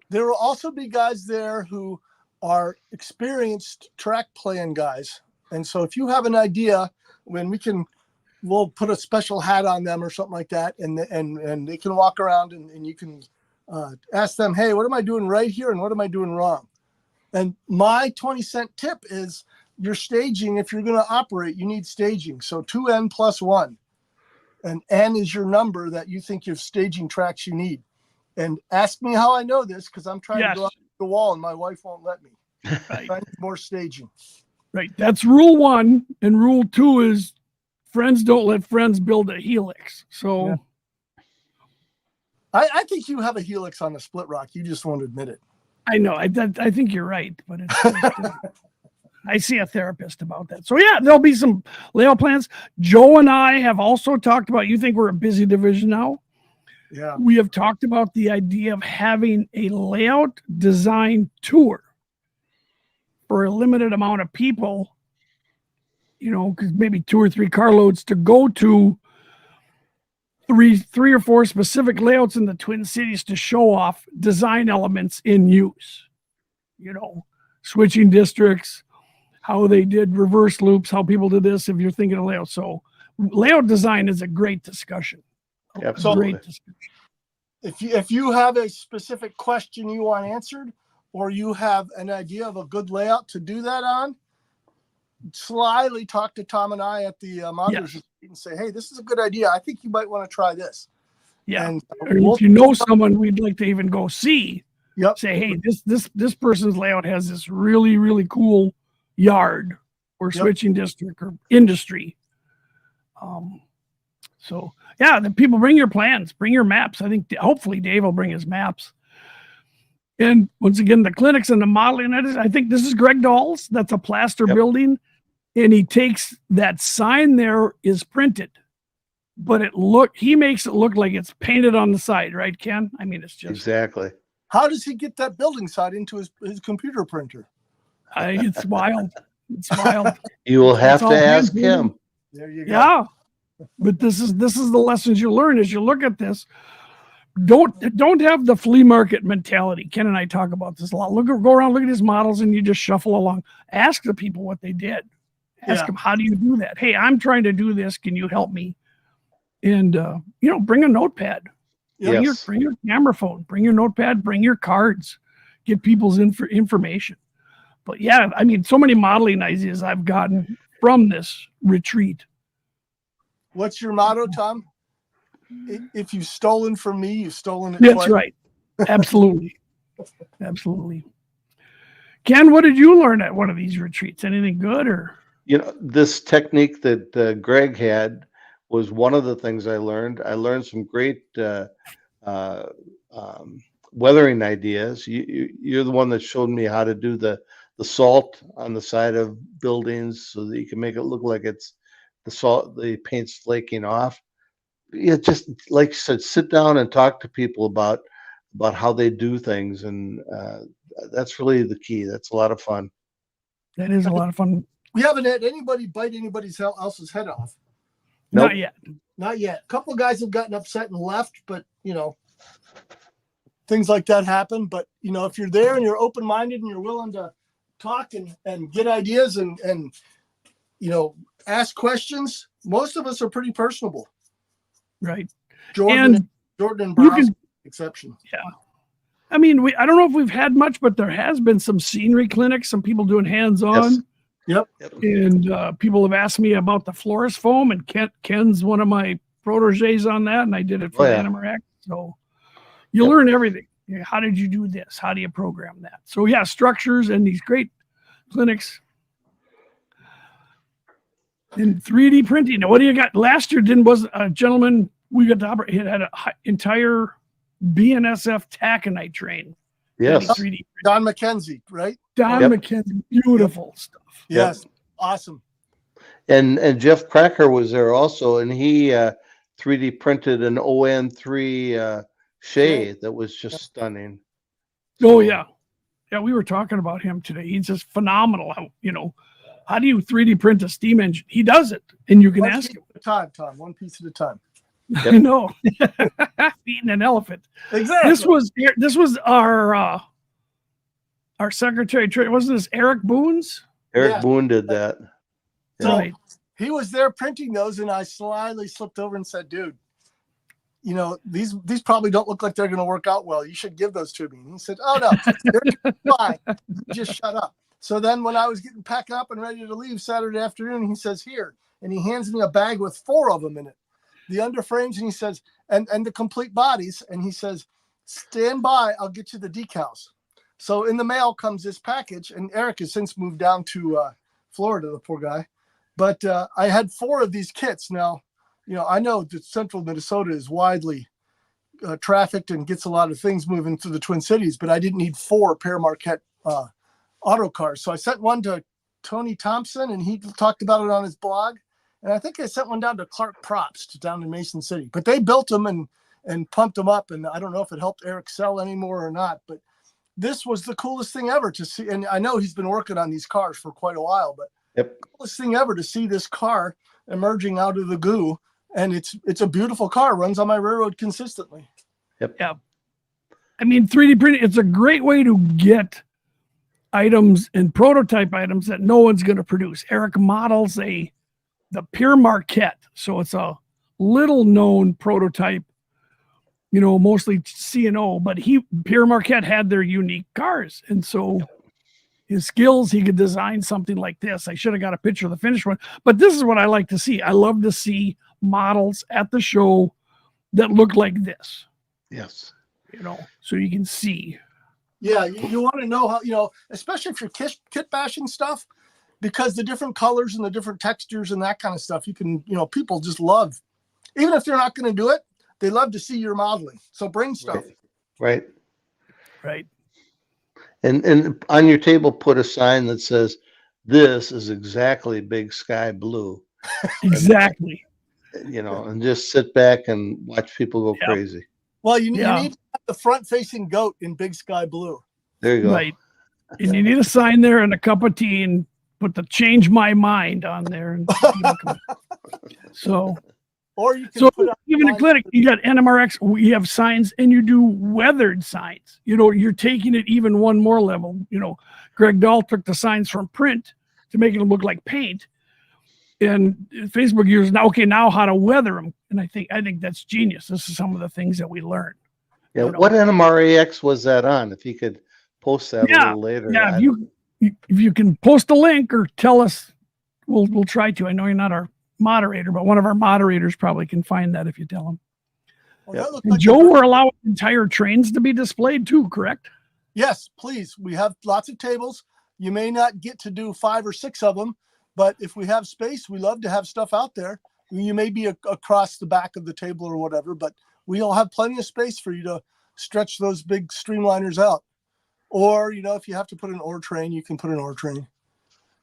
There will also be guys there who are experienced track playing guys. And so if you have an idea, we'll put a special hat on them or something like that. And they can walk around and you can ask them, hey, what am I doing right here? And what am I doing wrong? And my 20-cent tip is your staging. If you're going to operate, you need staging. So 2N plus 1. And N is your number that you think your staging tracks you need. And ask me how I know this, because I'm trying to go out the wall and my wife won't let me. Right. I need more staging. Right. That's rule 1. And rule 2 is friends don't let friends build a helix. So I think you have a helix on the split rock. You just won't admit it. I know. I think you're right. But I see a therapist about that. So yeah, there'll be some layout plans. Joe and I have also talked about, you think we're a busy division now? Yeah. We have talked about the idea of having a layout design tour for a limited amount of people, because maybe 2 or 3 carloads to go to three or 4 specific layouts in the Twin Cities to show off design elements in use, switching districts, how they did reverse loops, how people did this, if you're thinking of layout. So layout design is a great discussion. Absolutely. Great discussion. If you have a specific question you want answered, or you have an idea of a good layout to do that on, slyly talk to Tom and I at the Modelers and say, hey, this is a good idea. I think you might want to try this. Yeah. And if you know someone we'd like to even go see, say, hey, this person's layout has this really, really cool yard or switching district or industry. So yeah, the people, bring your plans, bring your maps. I think hopefully Dave will bring his maps. And once again, the clinics and the modeling, I think this is Greg Dahl's. That's a plaster building. And he takes that sign there is printed, but he makes it look like it's painted on the side, right, Ken? I mean, it's just exactly. How does he get that building side into his computer printer? It's wild. It's wild. You will have to ask him. There you go. Yeah. But this is the lessons you learn as you look at this. Don't have the flea market mentality. Ken and I talk about this a lot. Go around, look at his models, and you just shuffle along. Ask the people what they did. Ask them, how do you do that? Hey, I'm trying to do this. Can you help me? And bring a notepad. Bring your camera phone. Bring your notepad. Bring your cards. Get people's information. But yeah, I mean, so many modeling ideas I've gotten from this retreat. What's your motto, Tom? If you've stolen from me, you've stolen it. That's right. Absolutely. Absolutely. Ken, what did you learn at one of these retreats? Anything good or? This technique that Greg had was one of the things I learned. I learned some great weathering ideas. You're the one that showed me how to do the salt on the side of buildings so that you can make it look like it's the paint's flaking off. Yeah, just like you said, sit down and talk to people about how they do things, and that's really the key. That's a lot of fun. That is a lot of fun. We haven't had anybody bite anybody's else's head off. Nope. Not yet. Not yet. A couple of guys have gotten upset and left, but things like that happen. But if you're there and you're open-minded and you're willing to talk and get ideas and ask questions, most of us are pretty personable. Right. Jordan and Brown exception. Yeah. I mean, I don't know if we've had much, but there has been some scenery clinics, some people doing hands-on. Yes. Yep. And people have asked me about the florist foam, and Ken's one of my proteges on that, and I did it for Animarac. So you learn everything. How did you do this? How do you program that? So yeah, structures and these great clinics. In 3D printing. Now, what do you got? Last year was a gentleman we got to operate. He had an entire BNSF taconite train. Yes. 3D Don McKenzie, right? Don McKenzie, beautiful stuff. Yes, awesome. And Jeff Cracker was there also, and he 3D printed an ON3 Shay that was just stunning. Oh yeah, we were talking about him today. He's just phenomenal. How do you 3D print a steam engine? He does it, and you can ask him. Tom, one piece at a time. Yep. I know. Feeding an elephant. Exactly. This was our secretary. Wasn't this Eric Boone's? Eric Boone did that. So Right. he was there printing those, and I slyly slipped over and said, "Dude, these probably don't look like they're going to work out well. You should give those to me." And he said, "Oh no, they're fine. Just shut up." So then, when I was getting packed up and ready to leave Saturday afternoon, he says, "Here," and he hands me a bag with 4 of them in it. The underframes, and he says, and the complete bodies, and he says, "Stand by, I'll get you the decals." So in the mail comes this package, and Eric has since moved down to Florida, the poor guy. But I had 4 of these kits. Now, I know that central Minnesota is widely trafficked and gets a lot of things moving through the Twin Cities, but I didn't need 4 Pere Marquette auto cars. So I sent one to Tony Thompson, and he talked about it on his blog. And I think I sent one down to Clark Probst down in Mason City. But they built them and pumped them up, and I don't know if it helped Eric sell anymore or not, but this was the coolest thing ever to see. And I know he's been working on these cars for quite a while, but coolest thing ever to see this car emerging out of the goo. And it's a beautiful car, runs on my railroad consistently. Yep. Yeah. I mean, 3D printing, it's a great way to get items and prototype items that no one's going to produce. Eric models the Pere Marquette. So it's a little known prototype, mostly C&O, but Pere Marquette had their unique cars. And so his skills, he could design something like this. I should have got a picture of the finished one, but this is what I like to see. I love to see models at the show that look like this. Yes. So you can see. Yeah. You want to know how, especially if you're kit bashing stuff, because the different colors and the different textures and that kind of stuff, you can, people just love, even if they're not going to do it, they love to see your modeling. So bring stuff. Right. And on your table, put a sign that says, "This is exactly Big Sky Blue." Exactly. And just sit back and watch people go crazy. Well, you need to have the front-facing goat in Big Sky Blue. There you go. Right. And you need a sign there and a cup of tea and put the "Change My Mind" on there. And so, or you can put even a clinic, you got NMRX, we have signs, and you do weathered signs. You're taking it even one more level. Greg Dahl took the signs from print to make it look like paint. And Facebook users now how to weather them. And I think that's genius. This is some of the things that we learned. Yeah. What NMRAX was that on? If you could post that a little later. Yeah. If you can post a link or tell us, we'll try to. I know you're not our moderator, but one of our moderators probably can find that if you tell them. Well, and Joe, we're allowing entire trains to be displayed too, correct? Yes, please. We have lots of tables. You may not get to do 5 or 6 of them, but if we have space, we love to have stuff out there. You may be across the back of the table or whatever, but we'll have plenty of space for you to stretch those big streamliners out. Or, if you have to put an ore train, you can put an ore train.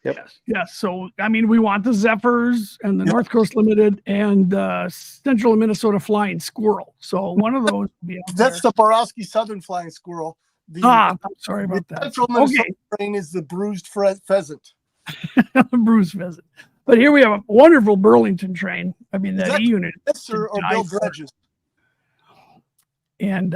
Yep. Yes. So, I mean, we want the Zephyrs and the North Coast Limited and the Central Minnesota Flying Squirrel. So one of those would be out That's there. the Borowski Southern Flying Squirrel. I'm sorry about that. Central Minnesota train is the bruised pheasant. Bruised pheasant. But here we have a wonderful Burlington train. I mean, that E-unit. Yes, or Bill Dredges. And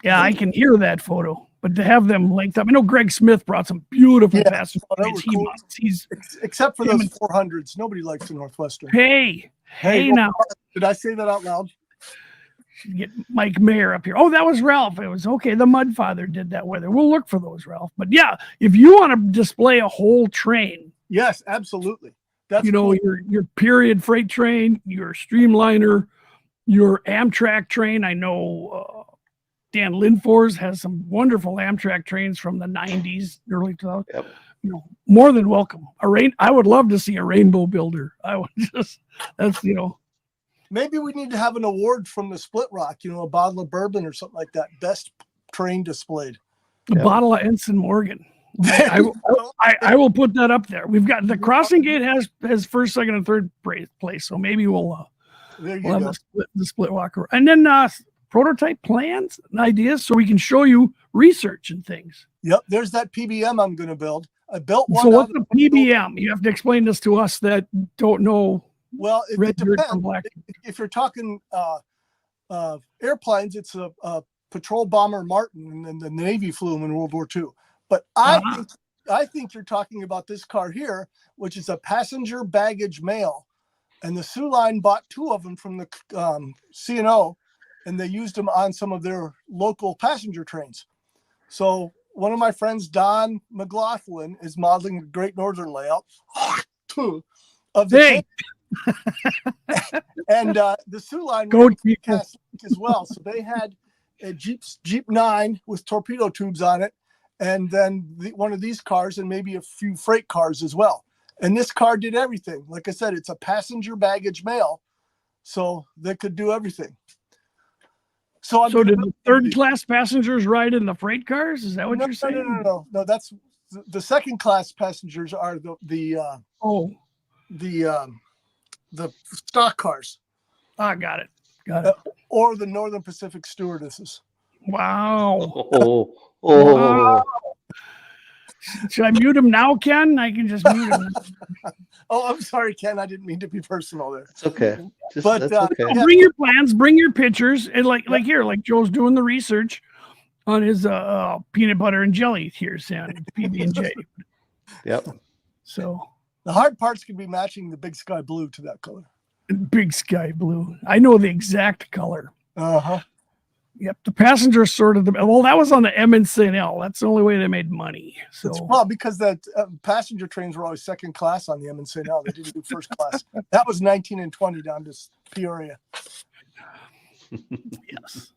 I can hear that photo. But to have them linked up, I know Greg Smith brought some beautiful passenger trains. Cool. Except for those 400s. Nobody likes the Northwestern. Hey, now. Did I say that out loud? Should get Mike Mayer up here. Oh, that was Ralph. It was okay. The Mudfather did that weather. We'll look for those, Ralph. But yeah, if you want to display a whole train. Yes, absolutely. That's cool. your period freight train, your streamliner, your Amtrak train. I know Dan Lindfors has some wonderful Amtrak trains from the 90s, early 2000s. Yep. More than welcome. I would love to see a rainbow builder. Maybe we need to have an award from the Split Rock, a bottle of bourbon or something like that. Best train displayed. A bottle of Ensign Morgan. I will put that up there. We've got the Crossing Gate has first, second, and third place. So maybe we'll have the split walker. And then prototype plans and ideas so we can show you research and things. Yep. There's that PBM I'm going to build. I built one. So what's the PBM? You have to explain this to us that don't know. Well, it depends. If you're talking airplanes, it's a patrol bomber Martin, and the Navy flew them in World War II. But I think you're talking about this car here, which is a passenger baggage mail. And the Sioux Line bought 2 of them from the C&O, and they used them on some of their local passenger trains. So one of my friends, Don McLaughlin, is modeling a Great Northern layout of the train. And the Sioux Line cast as well. So they had a Jeep 9 with torpedo tubes on it, and then one of these cars, and maybe a few freight cars as well. And this car did everything. Like I said, it's a passenger baggage mail, so they could do everything. So did the third-class passengers ride in the freight cars? Is that what you're saying? No. That's the second-class passengers are the stock cars. Got it. Or the Northern Pacific stewardesses. Wow. Wow. Should I mute him now, Ken? I can just mute him. Oh, I'm sorry, Ken. I didn't mean to be personal there. It's okay. That's okay. Bring your plans, bring your pictures, and like Joe's doing the research on his peanut butter and jelly here, Sam, PB&J. Yep. So the hard parts could be matching the big sky blue to that color. Big sky blue. I know the exact color. Uh-huh. Yep. The passengers sorted them. Well, that was on the M&L. That's the only way they made money. So because the passenger trains were always second class on the M&L. They didn't do first class. That was 19 and 20 down to Peoria. Yes.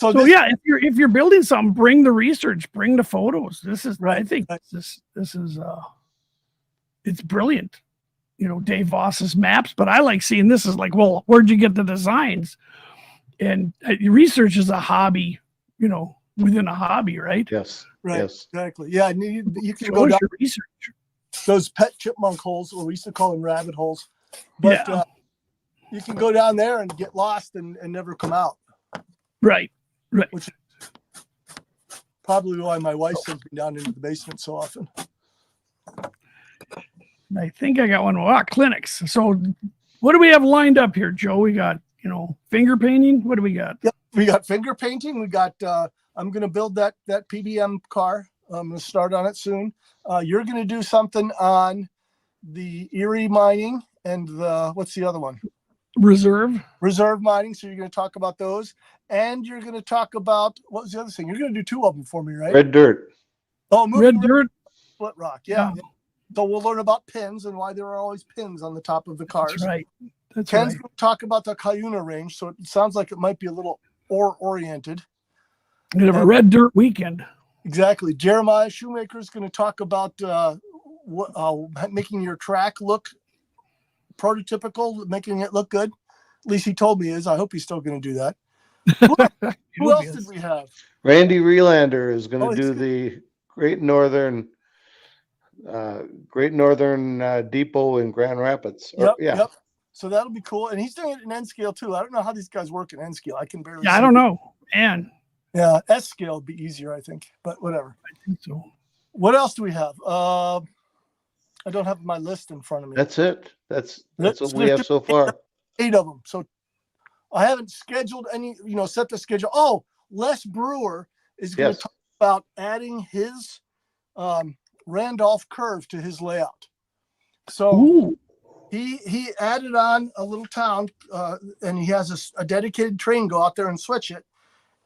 So yeah, if you're building something, bring the research, bring the photos. This is right. I think this is it's brilliant. Dave Voss's maps, but I like seeing this is like, well, where'd you get the designs? And research is a hobby, within a hobby, right? Yes. Right. Yes. Exactly. Yeah. You can go down research. Those pet chipmunk holes, or we used to call them rabbit holes. But you can go down there and get lost and never come out. Right. Which is probably why my wife sends me down into the basement so often. I think I got one. Clinics. So what do we have lined up here, Joe? We got, finger painting. What do we got? Yep. We got finger painting. We got, I'm going to build that PBM car. I'm going to start on it soon. You're going to do something on the Erie mining and what's the other one? Reserve mining. So you're going to talk about those, and you're going to talk about, what was the other thing? You're going to do 2 of them for me, right? Red dirt. Oh, red dirt. Split rock. Yeah. So we'll learn about pins and why there are always pins on the top of the cars. That's right. Ken's going to talk about the Cuyuna range. So it sounds like it might be a little ore-oriented. We have a red dirt weekend. Exactly. Jeremiah Shoemaker is going to talk about making your track look prototypical, making it look good. At least he told me he is. I hope he's still going to do that. Who else did we have? Randy Relander is going Oh, to he's do good. the Great Northern Depot in Grand Rapids. Yep, Yeah. yep. So that'll be cool. And he's doing it in N scale too. I don't know how these guys work in N scale. I can barely. Yeah, see I don't it. know. And Yeah, S scale would be easier, I think. But whatever. I think so. What else do we have? I don't have my list in front of me. That's it. That's what So we have so far. 8 of them. So I haven't scheduled any, set the schedule. Oh, Les Brewer is going to Yes. talk about adding his Randolph curve to his layout. So Ooh. he added on a little town, and he has a dedicated train go out there and switch it.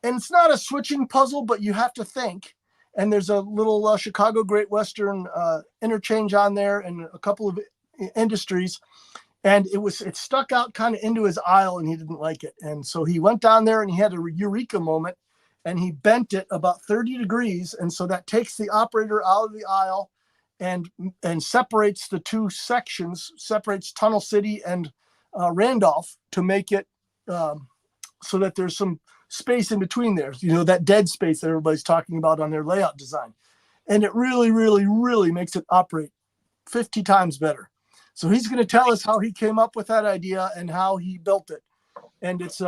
And it's not a switching puzzle, but you have to think. And there's a little Chicago Great Western interchange on there and a couple of industries. And it stuck out kind of into his aisle, and he didn't like it. And so he went down there and he had a eureka moment, and he bent it about 30 degrees. And so that takes the operator out of the aisle and separates the two sections, separates Tunnel City and Randolph, to make it so that there's some space in between there. That dead space that everybody's talking about on their layout design. And it really, really, really makes it operate 50 times better. So he's going to tell us how he came up with that idea and how he built it. And it's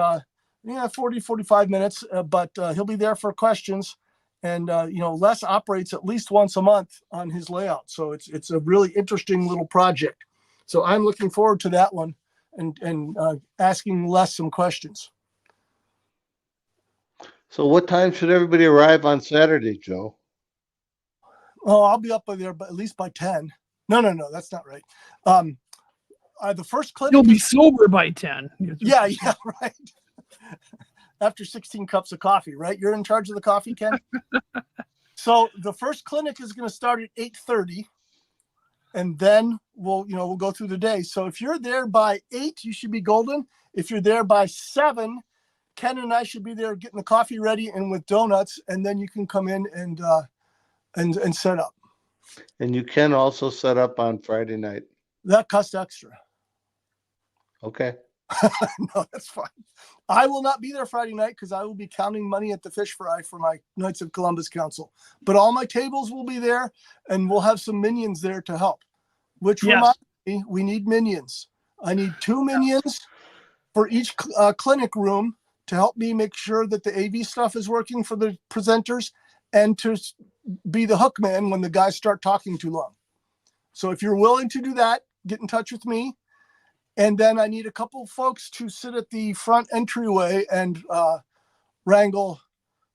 40, 45 minutes, but he'll be there for questions. And Les operates at least once a month on his layout. So it's a really interesting little project. So I'm looking forward to that one and asking Les some questions. So what time should everybody arrive on Saturday, Joe? Oh, I'll be up by there, but at least by 10. No, that's not right. The first clinic. You'll be sober by 10. Yeah, right. After 16 cups of coffee, right? You're in charge of the coffee, Ken? So the first clinic is going to start at 8:30, and then we'll go through the day. So if you're there by 8, you should be golden. If you're there by 7, Ken and I should be there getting the coffee ready and with donuts, and then you can come in and set up. And you can also set up on Friday night. That costs extra. Okay. No, that's fine. I will not be there Friday night because I will be counting money at the fish fry for my Knights of Columbus Council. But all my tables will be there, and we'll have some minions there to help. Which reminds me, we need minions. I need 2 minions for each clinic room to help me make sure that the AV stuff is working for the presenters, and to be the hook man when the guys start talking too long. So if you're willing to do that, get in touch with me. And then I need a couple folks to sit at the front entryway and wrangle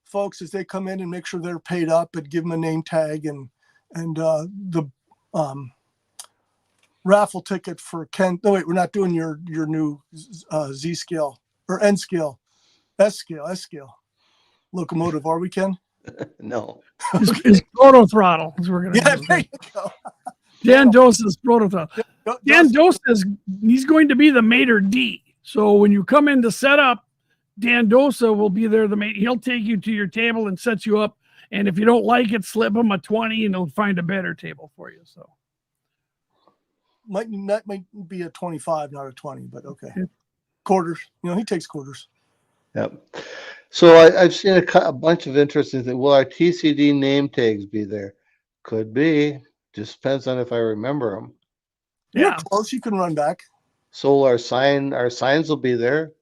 folks as they come in and make sure they're paid up and give them a name tag and the raffle ticket for Ken. No, wait, we're not doing your new Z scale or N scale, S scale locomotive, are we, Ken? No. It's proto throttle. We're gonna Yeah, there you go. Dan Dosa's proto throttle. Dan Dosa he's going to be the maitre d'. So when you come in to set up, Dan Dosa will be there. He'll take you to your table and set you up. And if you don't like it, slip him a 20 and he'll find a better table for you. So might be a 25, not a 20, but okay. Quarters. He takes quarters. Yep. So I've seen a bunch of interesting things. Will our TCD name tags be there? Could be. Just depends on if I remember them. You're close. You can run back. So our signs will be there.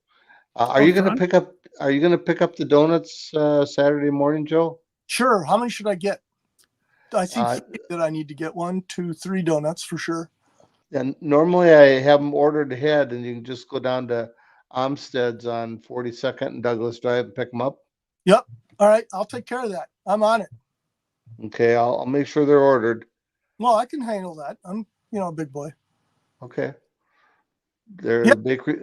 Are you going to pick up? Are you going to pick up the donuts Saturday morning, Joe? Sure. How many should I get? I see that I need to get 1, 2, 3 donuts for sure. And normally I have them ordered ahead, and you can just go down to Amstead's on 42nd and Douglas Drive and pick them up. Yep. All right. I'll take care of that. I'm on it. Okay. I'll make sure they're ordered. Well, I can handle that. I'm a big boy. Okay. They're bakery.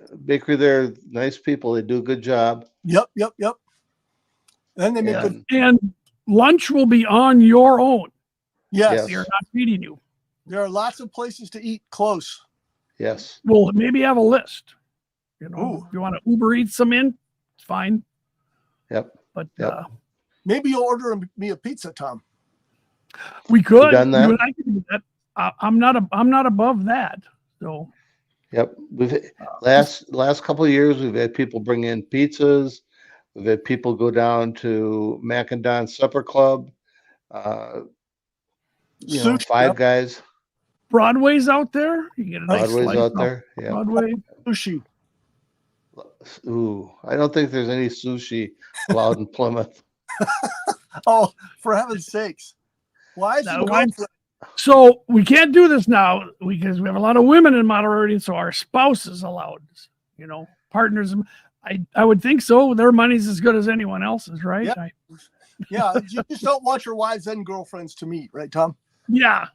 They're nice people. They do a good job. Yep. And they make good. And lunch will be on your own. Yes. They're not feeding you. There are lots of places to eat close. Yes. Well, maybe have a list. If you want to Uber Eats some in, it's fine. Yep. But maybe you'll order me a pizza, Tom. We could. You done that? You and I could do that. I'm not above that. So Yep. Last couple of years, we've had people bring in pizzas. We've had people go down to Mac and Don's Supper Club. Sushi, Five yep. Guys. Broadway's out there. You get a nice Broadway's slice out of there. Yeah. Broadway. Sushi. Ooh, I don't think there's any sushi allowed in Plymouth. Oh, for heaven's sakes! Why is Now, it why- going for- So we can't do this now because we have a lot of women in model rating, so our spouses allowed, partners. I would think so. Their money's as good as anyone else's, right? Yep. Yeah, you just don't want your wives and girlfriends to meet, right, Tom? Yeah.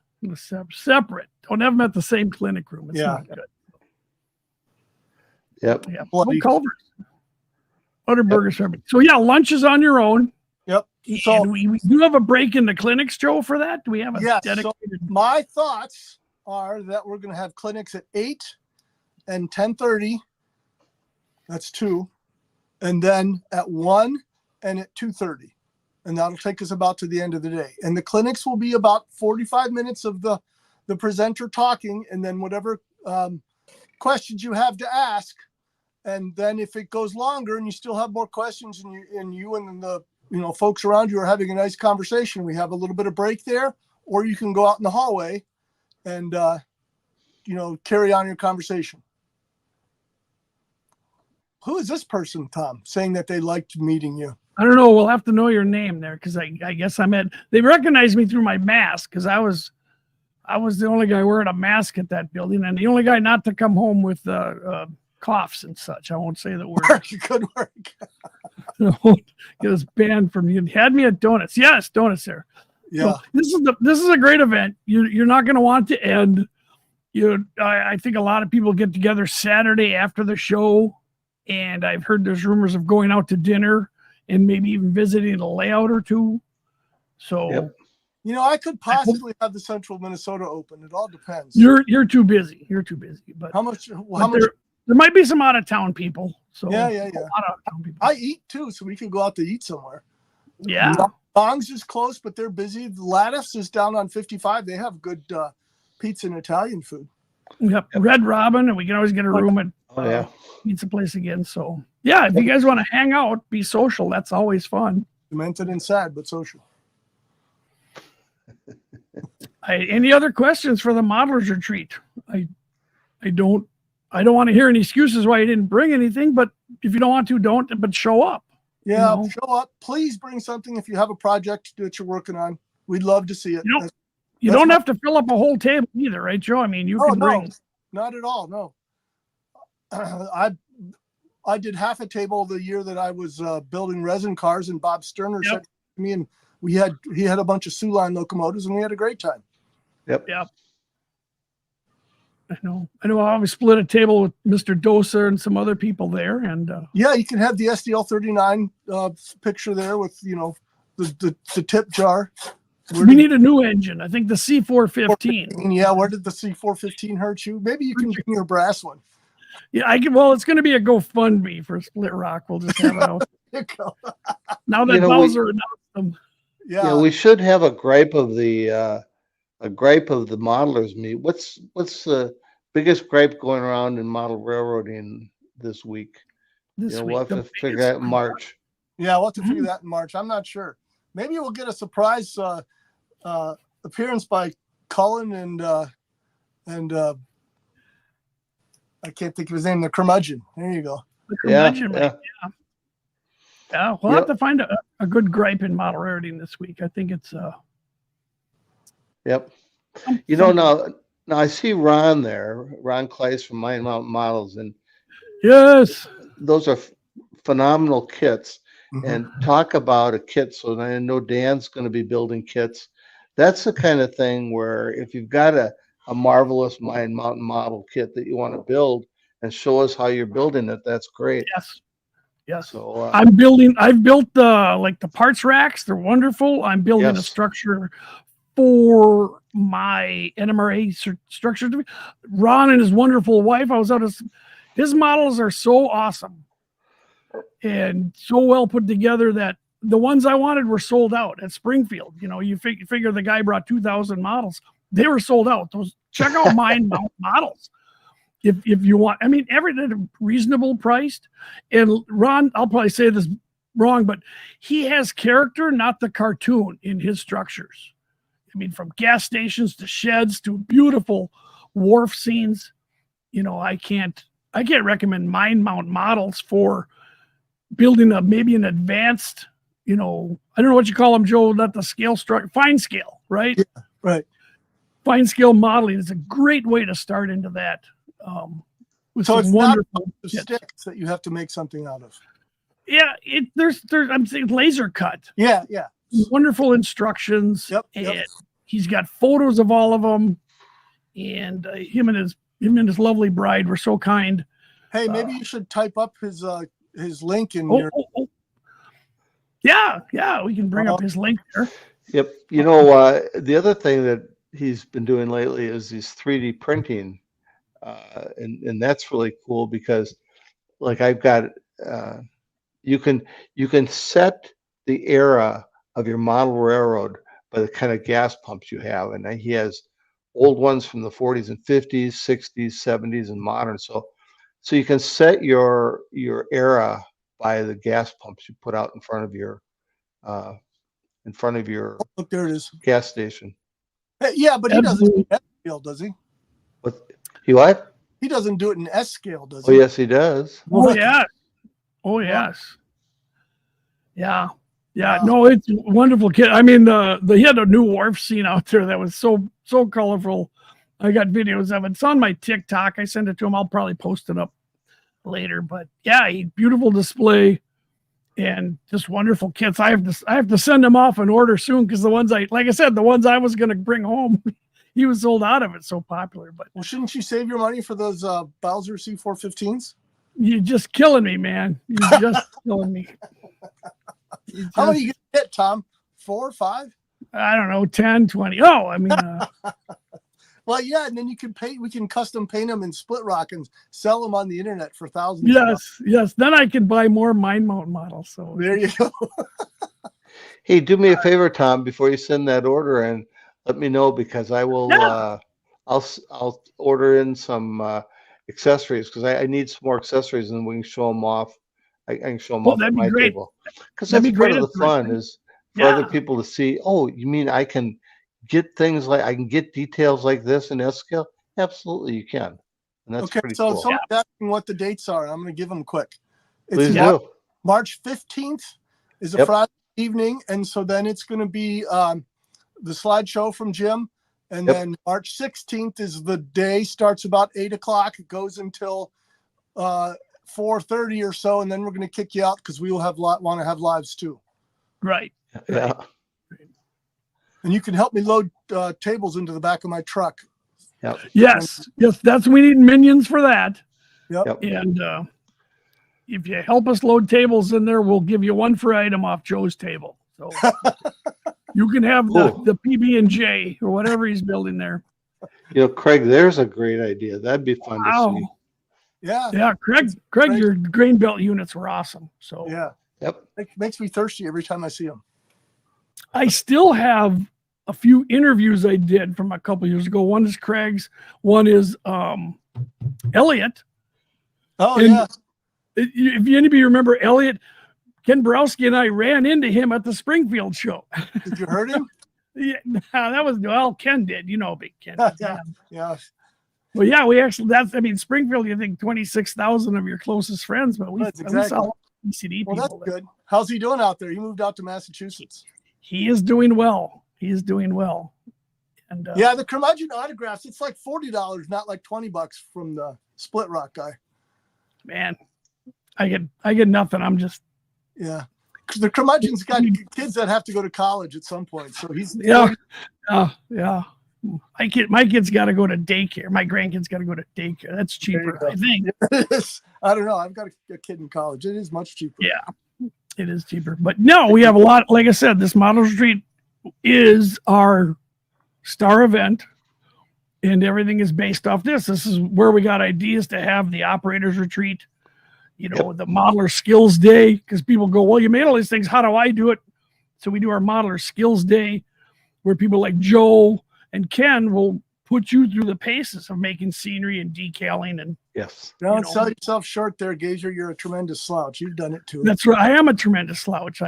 Separate. Don't have them at the same clinic room. It's Yeah. not good. Yep. Yeah. Bloody- Culver's. Butterburgers. Everything. So yeah, lunch is on your own. Yep. So And we do have a break in the clinics, Joe, for that. Do we have a yes, dedicated? so my thoughts are that we're going to have clinics at 8 and 10:30. That's 2, and then at 1 and at 2:30, and that'll take us about to the end of the day. And the clinics will be about 45 minutes of the presenter talking, and then whatever questions you have to ask. And then if it goes longer and you still have more questions and you and the folks around you are having a nice conversation, we have a little bit of break there, or you can go out in the hallway and carry on your conversation. Who is this person, Tom, saying that they liked meeting you? I don't know. We'll have to know your name there because I guess they recognized me through my mask because I was the only guy wearing a mask at that building and the only guy not to come home with coughs and such. I won't say the word. Good work. It was banned from you. Had me at donuts. Yes, donuts there. Yeah. So this is a great event. You're not going to want to end. I think a lot of people get together Saturday after the show, and I've heard there's rumors of going out to dinner and maybe even visiting a layout or two. So. Yep. I could possibly have the Central Minnesota open. It all depends. You're too busy. You're too busy. But How much? There might be some out of town people. So Yeah. a lot of out-of-town people. I eat too, so we could go out to eat somewhere. Yeah. Bong's is close, but they're busy. Lattice is down on 55. They have good pizza and Italian food. Yep. Red Robin, and we can always get a room at pizza place again. So yeah, if you guys want to hang out, be social, that's always fun. Demented and sad, but social. Any other questions for the modelers retreat? I don't want to hear any excuses why you didn't bring anything, but if you don't want to, don't, but show up. Yeah, show up. Please bring something if you have a project that you're working on. We'd love to see it. You don't have to fill up a whole table either, right, Joe? I mean, you can bring. Not at all. No. I did half a table the year that I was building resin cars, and Bob Sterner said to me, and he had a bunch of Sioux Line locomotives, and we had a great time. Yep. I know. I always split a table with Mr. Doser and some other people there, and yeah, you can have the SDL 39 picture there with the tip jar. We need a new engine. I think the C415. Yeah, where did the C415 hurt you? Maybe you can bring your brass one. Yeah, well, it's going to be a GoFundMe for Split Rock. We'll just have it out. Now that Bowser announced them. Yeah, we should have a gripe of the modelers meet. What's the biggest gripe going around in model railroading this week? We'll have to figure that in March. Yeah, we'll have to figure that in March. I'm not sure. Maybe we'll get a surprise appearance by Cullen and I can't think of his name. The curmudgeon. There you go. The curmudgeon. Yeah, we'll have to find a good gripe in model railroading this week. I think it's Yep. Now I see Ron there, Ron Kleiss from Mine Mountain Models, and yes, those are phenomenal kits. Mm-hmm. And talk about a kit. So I know Dan's going to be building kits. That's the kind of thing where if you've got a marvelous Mine Mountain model kit that you want to build and show us how you're building it, that's great. Yes. So I've built the parts racks. They're wonderful. I'm building a structure for my NMRA structure. Ron and his wonderful wife. His models are so awesome and so well put together that the ones I wanted were sold out at Springfield. You figure the guy brought 2,000 models. They were sold out. Check out Mine Mountain Models. if you want, I mean, everything reasonable priced. And Ron, I'll probably say this wrong, but he has character, not the cartoon in his structures. I mean, from gas stations to sheds to beautiful wharf scenes. You know, I can't recommend mind mount models for building maybe an advanced, you know, I don't know what you call them, Joe, not the scale structure, fine scale, right? Yeah, right. Fine scale modeling is a great way to start into that. With So some it's wonderful not sticks that you have to make something out of. Yeah, there's I'm saying laser cut. Yeah. Wonderful instructions. Yep. And he's got photos of all of them. And him and his lovely bride were so kind. Hey, maybe you should type up his link in your. Yeah, we can bring up his link there. Yep. You know, the other thing that he's been doing lately is these 3D printing. And that's really cool because like I've got, you can set the era of your model railroad by the kind of gas pumps you have. And he has old ones from the 40s and 50s, 60s, 70s, and modern. So you can set your era by the gas pumps you put out in front of your Look, there it is. gas station. Hey, yeah, but he doesn't do S scale, does he? What? He doesn't do it in S scale, does Oh, he? yes, he does. Oh, yes. Oh, yes. Yeah. No, it's a wonderful kid. I mean, he had a new wharf scene out there that was so colorful. I got videos of it. It's on my TikTok. I sent it to him. I'll probably post it up later. But yeah, beautiful display and just wonderful kits. I have to send them off and order soon because the ones I was going to bring home, he was sold out of it. So popular. But Well, shouldn't you save your money for those Bowser C415s? you're just killing me, man. You're just killing me. How many you get, Tom? 4 or 5? I don't know, 10, 20. Oh, I mean, Well, yeah, and then we can custom paint them in split rock and sell them on the internet for thousands. yes. Then I can buy more mind mount models. So There you go. Hey, do me a favor, Tom, before you send that order in, let me know because I will. Yeah. I'll order in some accessories because I need some more accessories and we can show them off. I can show them off at my table because that's part of the fun is for other people to see. Oh, you mean I can get things like I can get details like this in S scale? Absolutely, you can. And that's pretty so cool. someone's asking what the dates are. I'm going to give them quick. Please do. March 15th is a Friday evening, and so then it's going to be the slideshow from Jim, and then March 16th is the day. Starts about 8 o'clock. It goes until 4:30 or so, and then we're going to kick you out because we will want to have lives too. Right. Yeah. And you can help me load tables into the back of my truck. Yep. Yes. We need minions for that. Yep. And if you help us load tables in there, we'll give you 1 free item off Joe's table. So you can have the PB&J or whatever he's building there. You know, Craig, there's a great idea. That'd be fun to see. Yeah. Craig, your grain belt units were awesome. So it makes me thirsty every time I see them. I still have a few interviews I did from a couple years ago. One is Craig's, one is Elliot. Oh, and yeah. If anybody remember Elliot, Ken Borowski and I ran into him at the Springfield show. Did you hurt him? Yeah, Ken did. You know, big Ken. Yeah. Well, yeah, we actually, Springfield, you think 26,000 of your closest friends, but we saw ECD people. Well, that's good. How's he doing out there? He moved out to Massachusetts. He is doing well. And yeah, the curmudgeon autographs, it's like $40, not like $20 from the Split Rock guy. Man, I get nothing. I'm just because the curmudgeon's got kids that have to go to college at some point. So he's yeah. My kid's got to go to daycare. My grandkids got to go to daycare. That's cheaper, I think. I don't know. I've got a kid in college. It is much cheaper. Yeah, it is cheaper. But no, we have a lot. Like I said, this Models Retreat is our star event, and everything is based off this. This is where we got ideas to have the operators retreat. The modeler skills day, because people go, well, you made all these things. How do I do it? So we do our modeler skills day, where people like Joe and Ken will put you through the paces of making scenery and decaling. And Yes. Don't sell yourself short there, Gazer. You're a tremendous slouch. You've done it too. that's right. I am a tremendous slouch.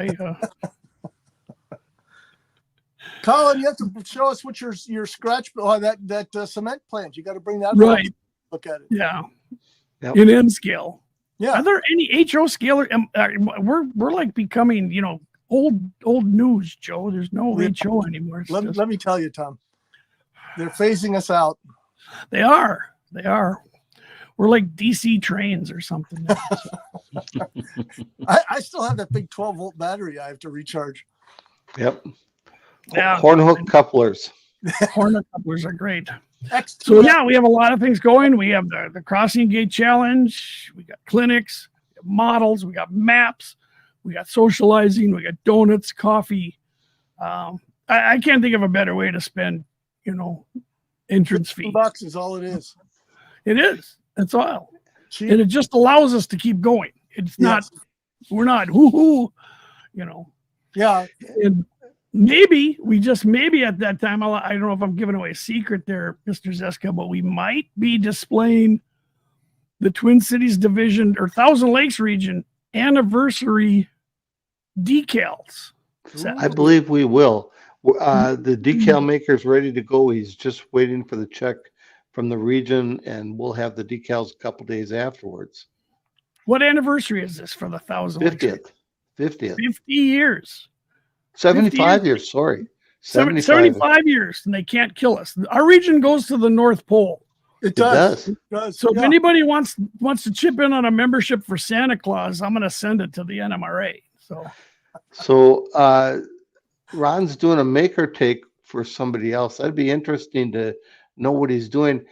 Colin, you have to show us what your scratch that cement plant. You got to bring that Right. Look at it. Yeah. Yep. In M scale. Yeah. Are there any HO scale? We're like becoming, old news, Joe. There's no HO anymore. It's just- Let me tell you, Tom. They're phasing us out. They are. We're like DC trains or something. I still have that big 12-volt battery I have to recharge. Yep. Yeah. Horn hook couplers. Horn couplers are great. X2. So yeah, we have a lot of things going. We have the Crossing Gate Challenge. We got clinics, we got models, we got maps, we got socializing, we got donuts, coffee. I can't think of a better way to spend, entrance fee. $15 is all it is. It is. That's all. Cheap. And it just allows us to keep going. It's not, Yes. we're not hoo-hoo, Yeah. And maybe at that time, I don't know if I'm giving away a secret there, Mr. Zeska, but we might be displaying the Twin Cities Division or Thousand Lakes region anniversary decals. I believe we will. The decal maker's ready to go. He's just waiting for the check from the region, and we'll have the decals a couple days afterwards. What anniversary is this for the Thousand Lakes? 50th. 50 years. 75 years, sorry. 75 years, and they can't kill us. Our region goes to the North Pole. It does. It does. So if anybody wants to chip in on a membership for Santa Claus, I'm going to send it to the NMRA. So Ron's doing a maker take for somebody else. That'd be interesting to know what he's doing.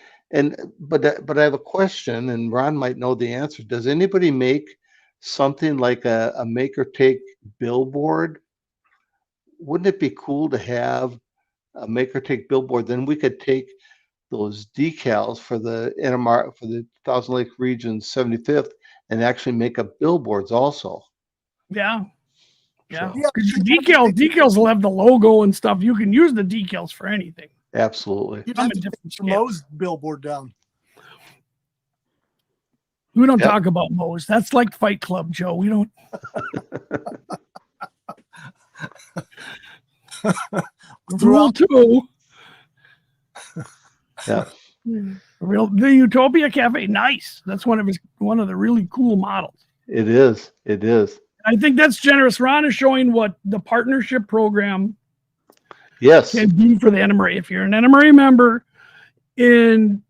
But I have a question, and Ron might know the answer. Does anybody make something like a maker take billboard? Wouldn't it be cool to have a maker take billboard? Then we could take those decals for the NMR for the Thousand Lake Region's 75th and actually make up billboards also. Yeah. Yeah. So, Decals will have the logo and stuff. You can use the decals for anything. absolutely. You'd have to put Moe's billboard down. We don't talk about Moe's. That's like Fight Club, Joe. We don't. Rule 2. Yeah. The Utopia Cafe. Nice. That's one of the really cool models. It is. I think that's generous. Ron is showing what the partnership program Yes. can do for the NMRA. If you're an NMRA member, and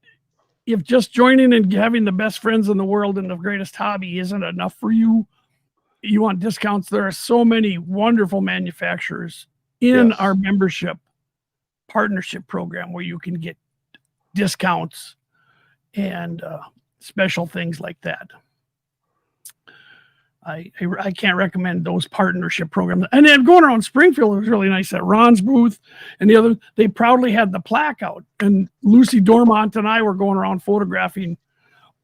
if just joining and having the best friends in the world and the greatest hobby isn't enough for you, you want discounts. There are so many wonderful manufacturers in Yes. our membership partnership program where you can get discounts and special things like that. I can't recommend those partnership programs. And then going around Springfield, it was really nice at Ron's booth and the other, they proudly had the plaque out. And Lucy Dormont and I were going around photographing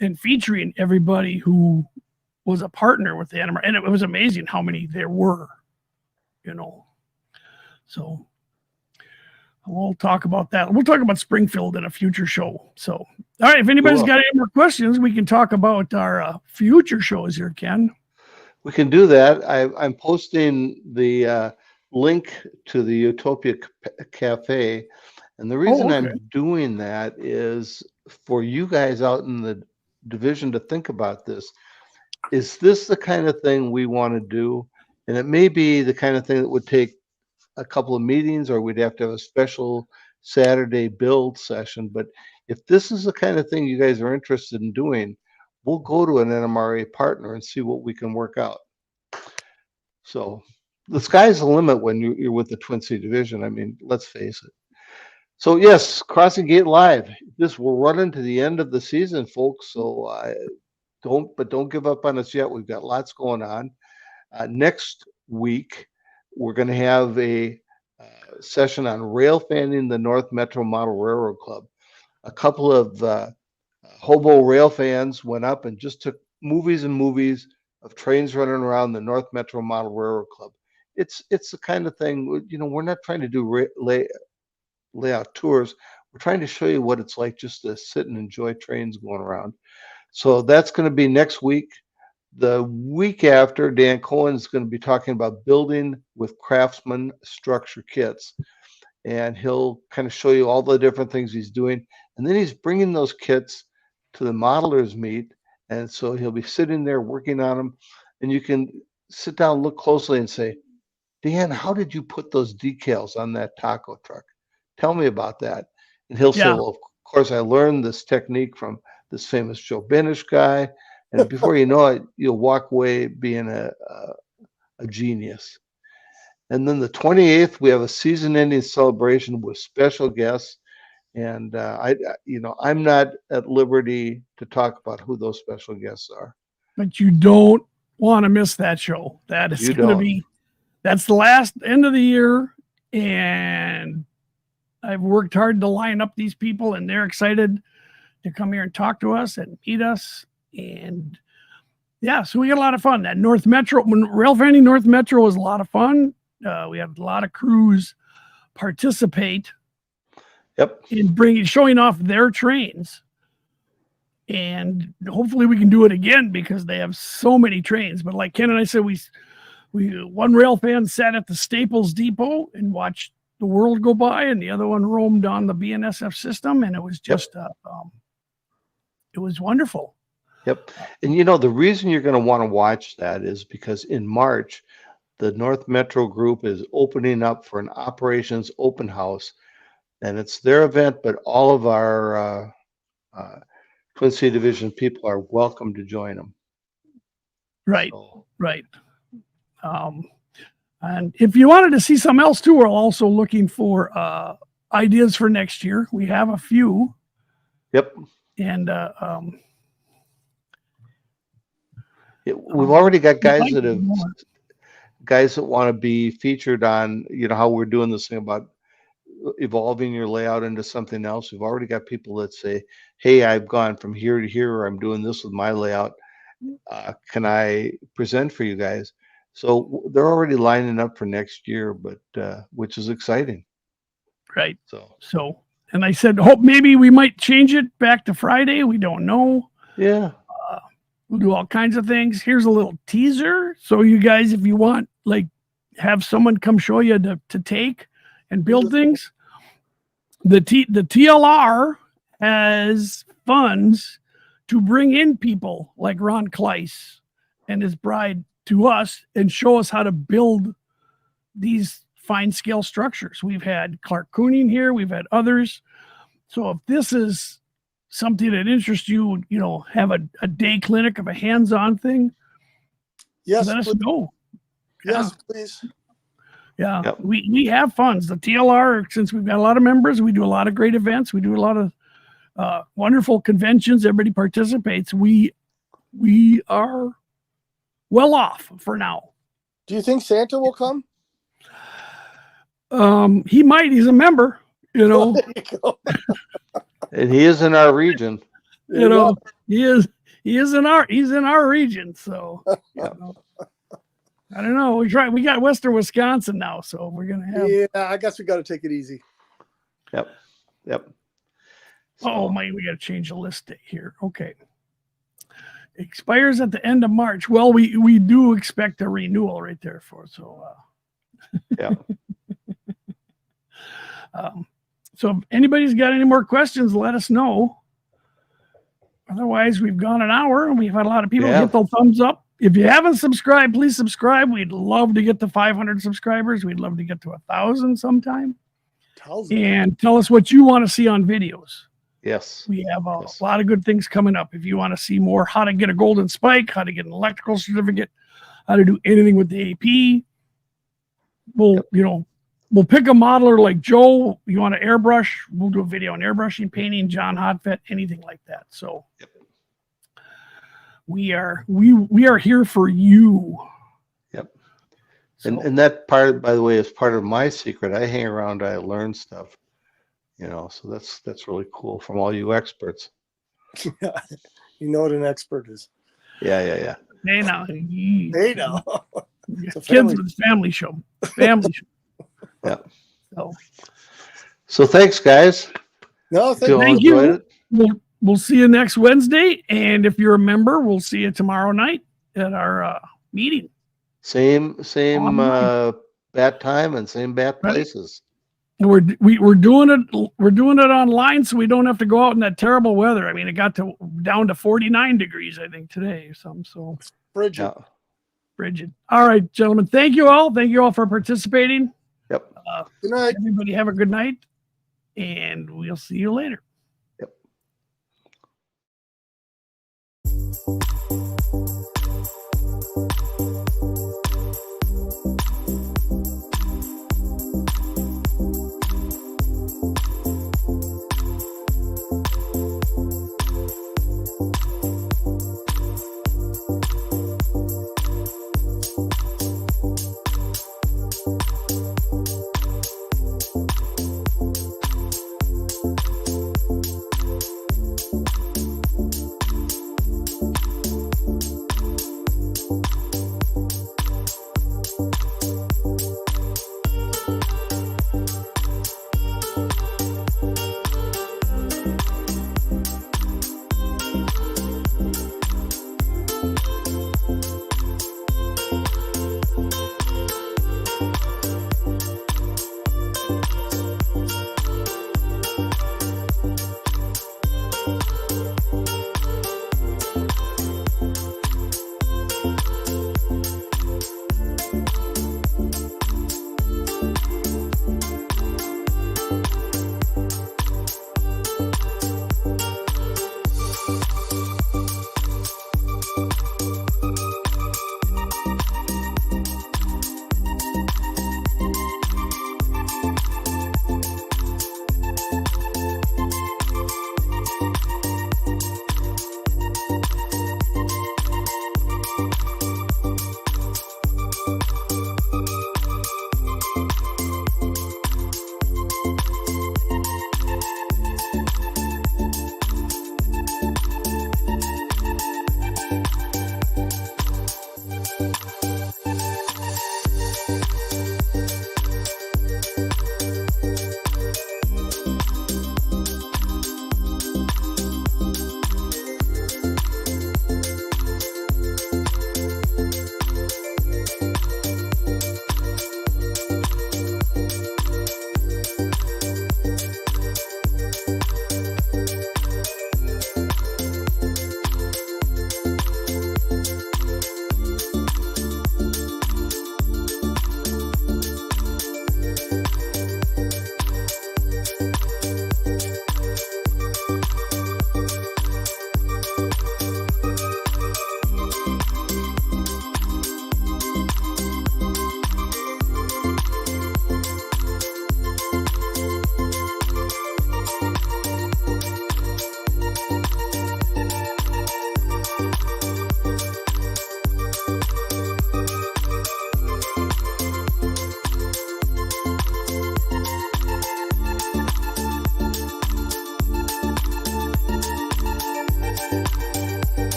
and featuring everybody who was a partner with the NMR. And it was amazing how many there were, So we'll talk about that. We'll talk about Springfield in a future show. So, all right, if anybody's got any more questions, we can talk about our future shows here, Ken. We can do that. I'm posting the link to the Utopia Cafe. And the reason I'm doing that is for you guys out in the division to think about this. Is this the kind of thing we want to do? And it may be the kind of thing that would take a couple of meetings, or we'd have to have a special Saturday build session. But if this is the kind of thing you guys are interested in doing, we'll go to an NMRA partner and see what we can work out. So the sky's the limit when you're with the Twin City Division. I mean, let's face it. So yes, Crossing Gate Live. We're running to the end of the season, folks. So don't give up on us yet. We've got lots going on. Next week, we're going to have a session on rail fanning the North Metro Model Railroad Club. A couple of hobo rail fans went up and just took movies and movies of trains running around the North Metro Model Railroad Club. It's the kind of thing, we're not trying to do layout tours. we're trying to show you what it's like just to sit and enjoy trains going around. So that's going to be next week. The week after, Dan Cohen is going to be talking about building with Craftsman structure kits. And he'll kind of show you all the different things he's doing. And then he's bringing those kits to the modelers meet. And so he'll be sitting there working on them. And you can sit down, look closely and say, Dan, how did you put those decals on that taco truck? Tell me about that. And he'll say, well, of course, I learned this technique from this famous Joe Binish guy. And before you know it, you'll walk away being a genius. And then the 28th, we have a season-ending celebration with special guests. And I'm not at liberty to talk about who those special guests are. But you don't want to miss that show. That is going to be, that's the last end of the year. And I've worked hard to line up these people, and they're excited to come here and talk to us and meet us. And yeah, so we got a lot of fun. That North Metro, when Rail Fanning North Metro was a lot of fun. We had a lot of crews participate. Yep. In showing off their trains. And hopefully we can do it again because they have so many trains. But like Ken and I said, we one rail fan sat at the Staples Depot and watched the world go by, and the other one roamed on the BNSF system, and it was just it was wonderful. Yep. And the reason you're going to want to watch that is because in March, the North Metro group is opening up for an operations open house, and it's their event, but all of our Twin City Division people are welcome to join them. Right. So. Right. And if you wanted to see something else too, we're also looking for ideas for next year. We have a few. Yep. And we've already got guys that want to be featured on, how we're doing this thing about evolving your layout into something else. We've already got people that say, hey, I've gone from here to here, or I'm doing this with my layout. Can I present for you guys? So they're already lining up for next year, but which is exciting. Right. So, and I said, hope maybe we might change it back to Friday. We don't know. Yeah. We'll do all kinds of things. Here's a little teaser. So you guys, if you want, have someone come show you to take and build things. The TLR has funds to bring in people like Ron Kleiss and his bride to us and show us how to build these fine scale structures. We've had Clark Cooning here. We've had others. So if this is something that interests you, have a day clinic of a hands-on thing. Yes. Let us know. Yes, please. Yeah. Yep. We have funds. The TLR, since we've got a lot of members, we do a lot of great events. We do a lot of wonderful conventions. Everybody participates. We are well off for now. Do you think Santa will come? He might. He's a member, There you go. And he is in our region. He is he's in our region. So I don't know. We got Western Wisconsin now, so we're gonna have. Yeah, I guess we got to take it easy. Yep. Oh my, we got to change the list date here. Okay. Expires at the end of March. Well, we do expect a renewal right there for so. Yeah. So if anybody's got any more questions, let us know. Otherwise, we've gone an hour and we've had a lot of people hit the thumbs up. If you haven't subscribed, please subscribe. We'd love to get to 500 subscribers. We'd love to get to 1,000 sometime. And tell us what you want to see on videos. Yes. We have a lot of good things coming up. If you want to see more, how to get a golden spike, how to get an electrical certificate, how to do anything with the AP, we'll pick a modeler like Joe. You want to airbrush, we'll do a video on airbrushing, painting, John Hotfett, anything like that. So we are here for you. Yep. And that part, by the way, is part of my secret. I hang around, I learn stuff. So that's really cool from all you experts. Yeah, you know what an expert is. Yeah. They know. It's a Family show. Family show. Yeah. So thanks, guys. No, If you all Thank enjoyed you. it, We'll see you next Wednesday. And if you're a member, we'll see you tomorrow night at our meeting. same Online. bat time and same bat Right. places. And we're doing it online, so we don't have to go out in that terrible weather. I mean, it got down to 49 degrees, I think, today or something. So Bridget. Yeah. frigid. All right, gentlemen. Thank you all. Thank you all for participating. Yep. Good night. Everybody have a good night, and we'll see you later.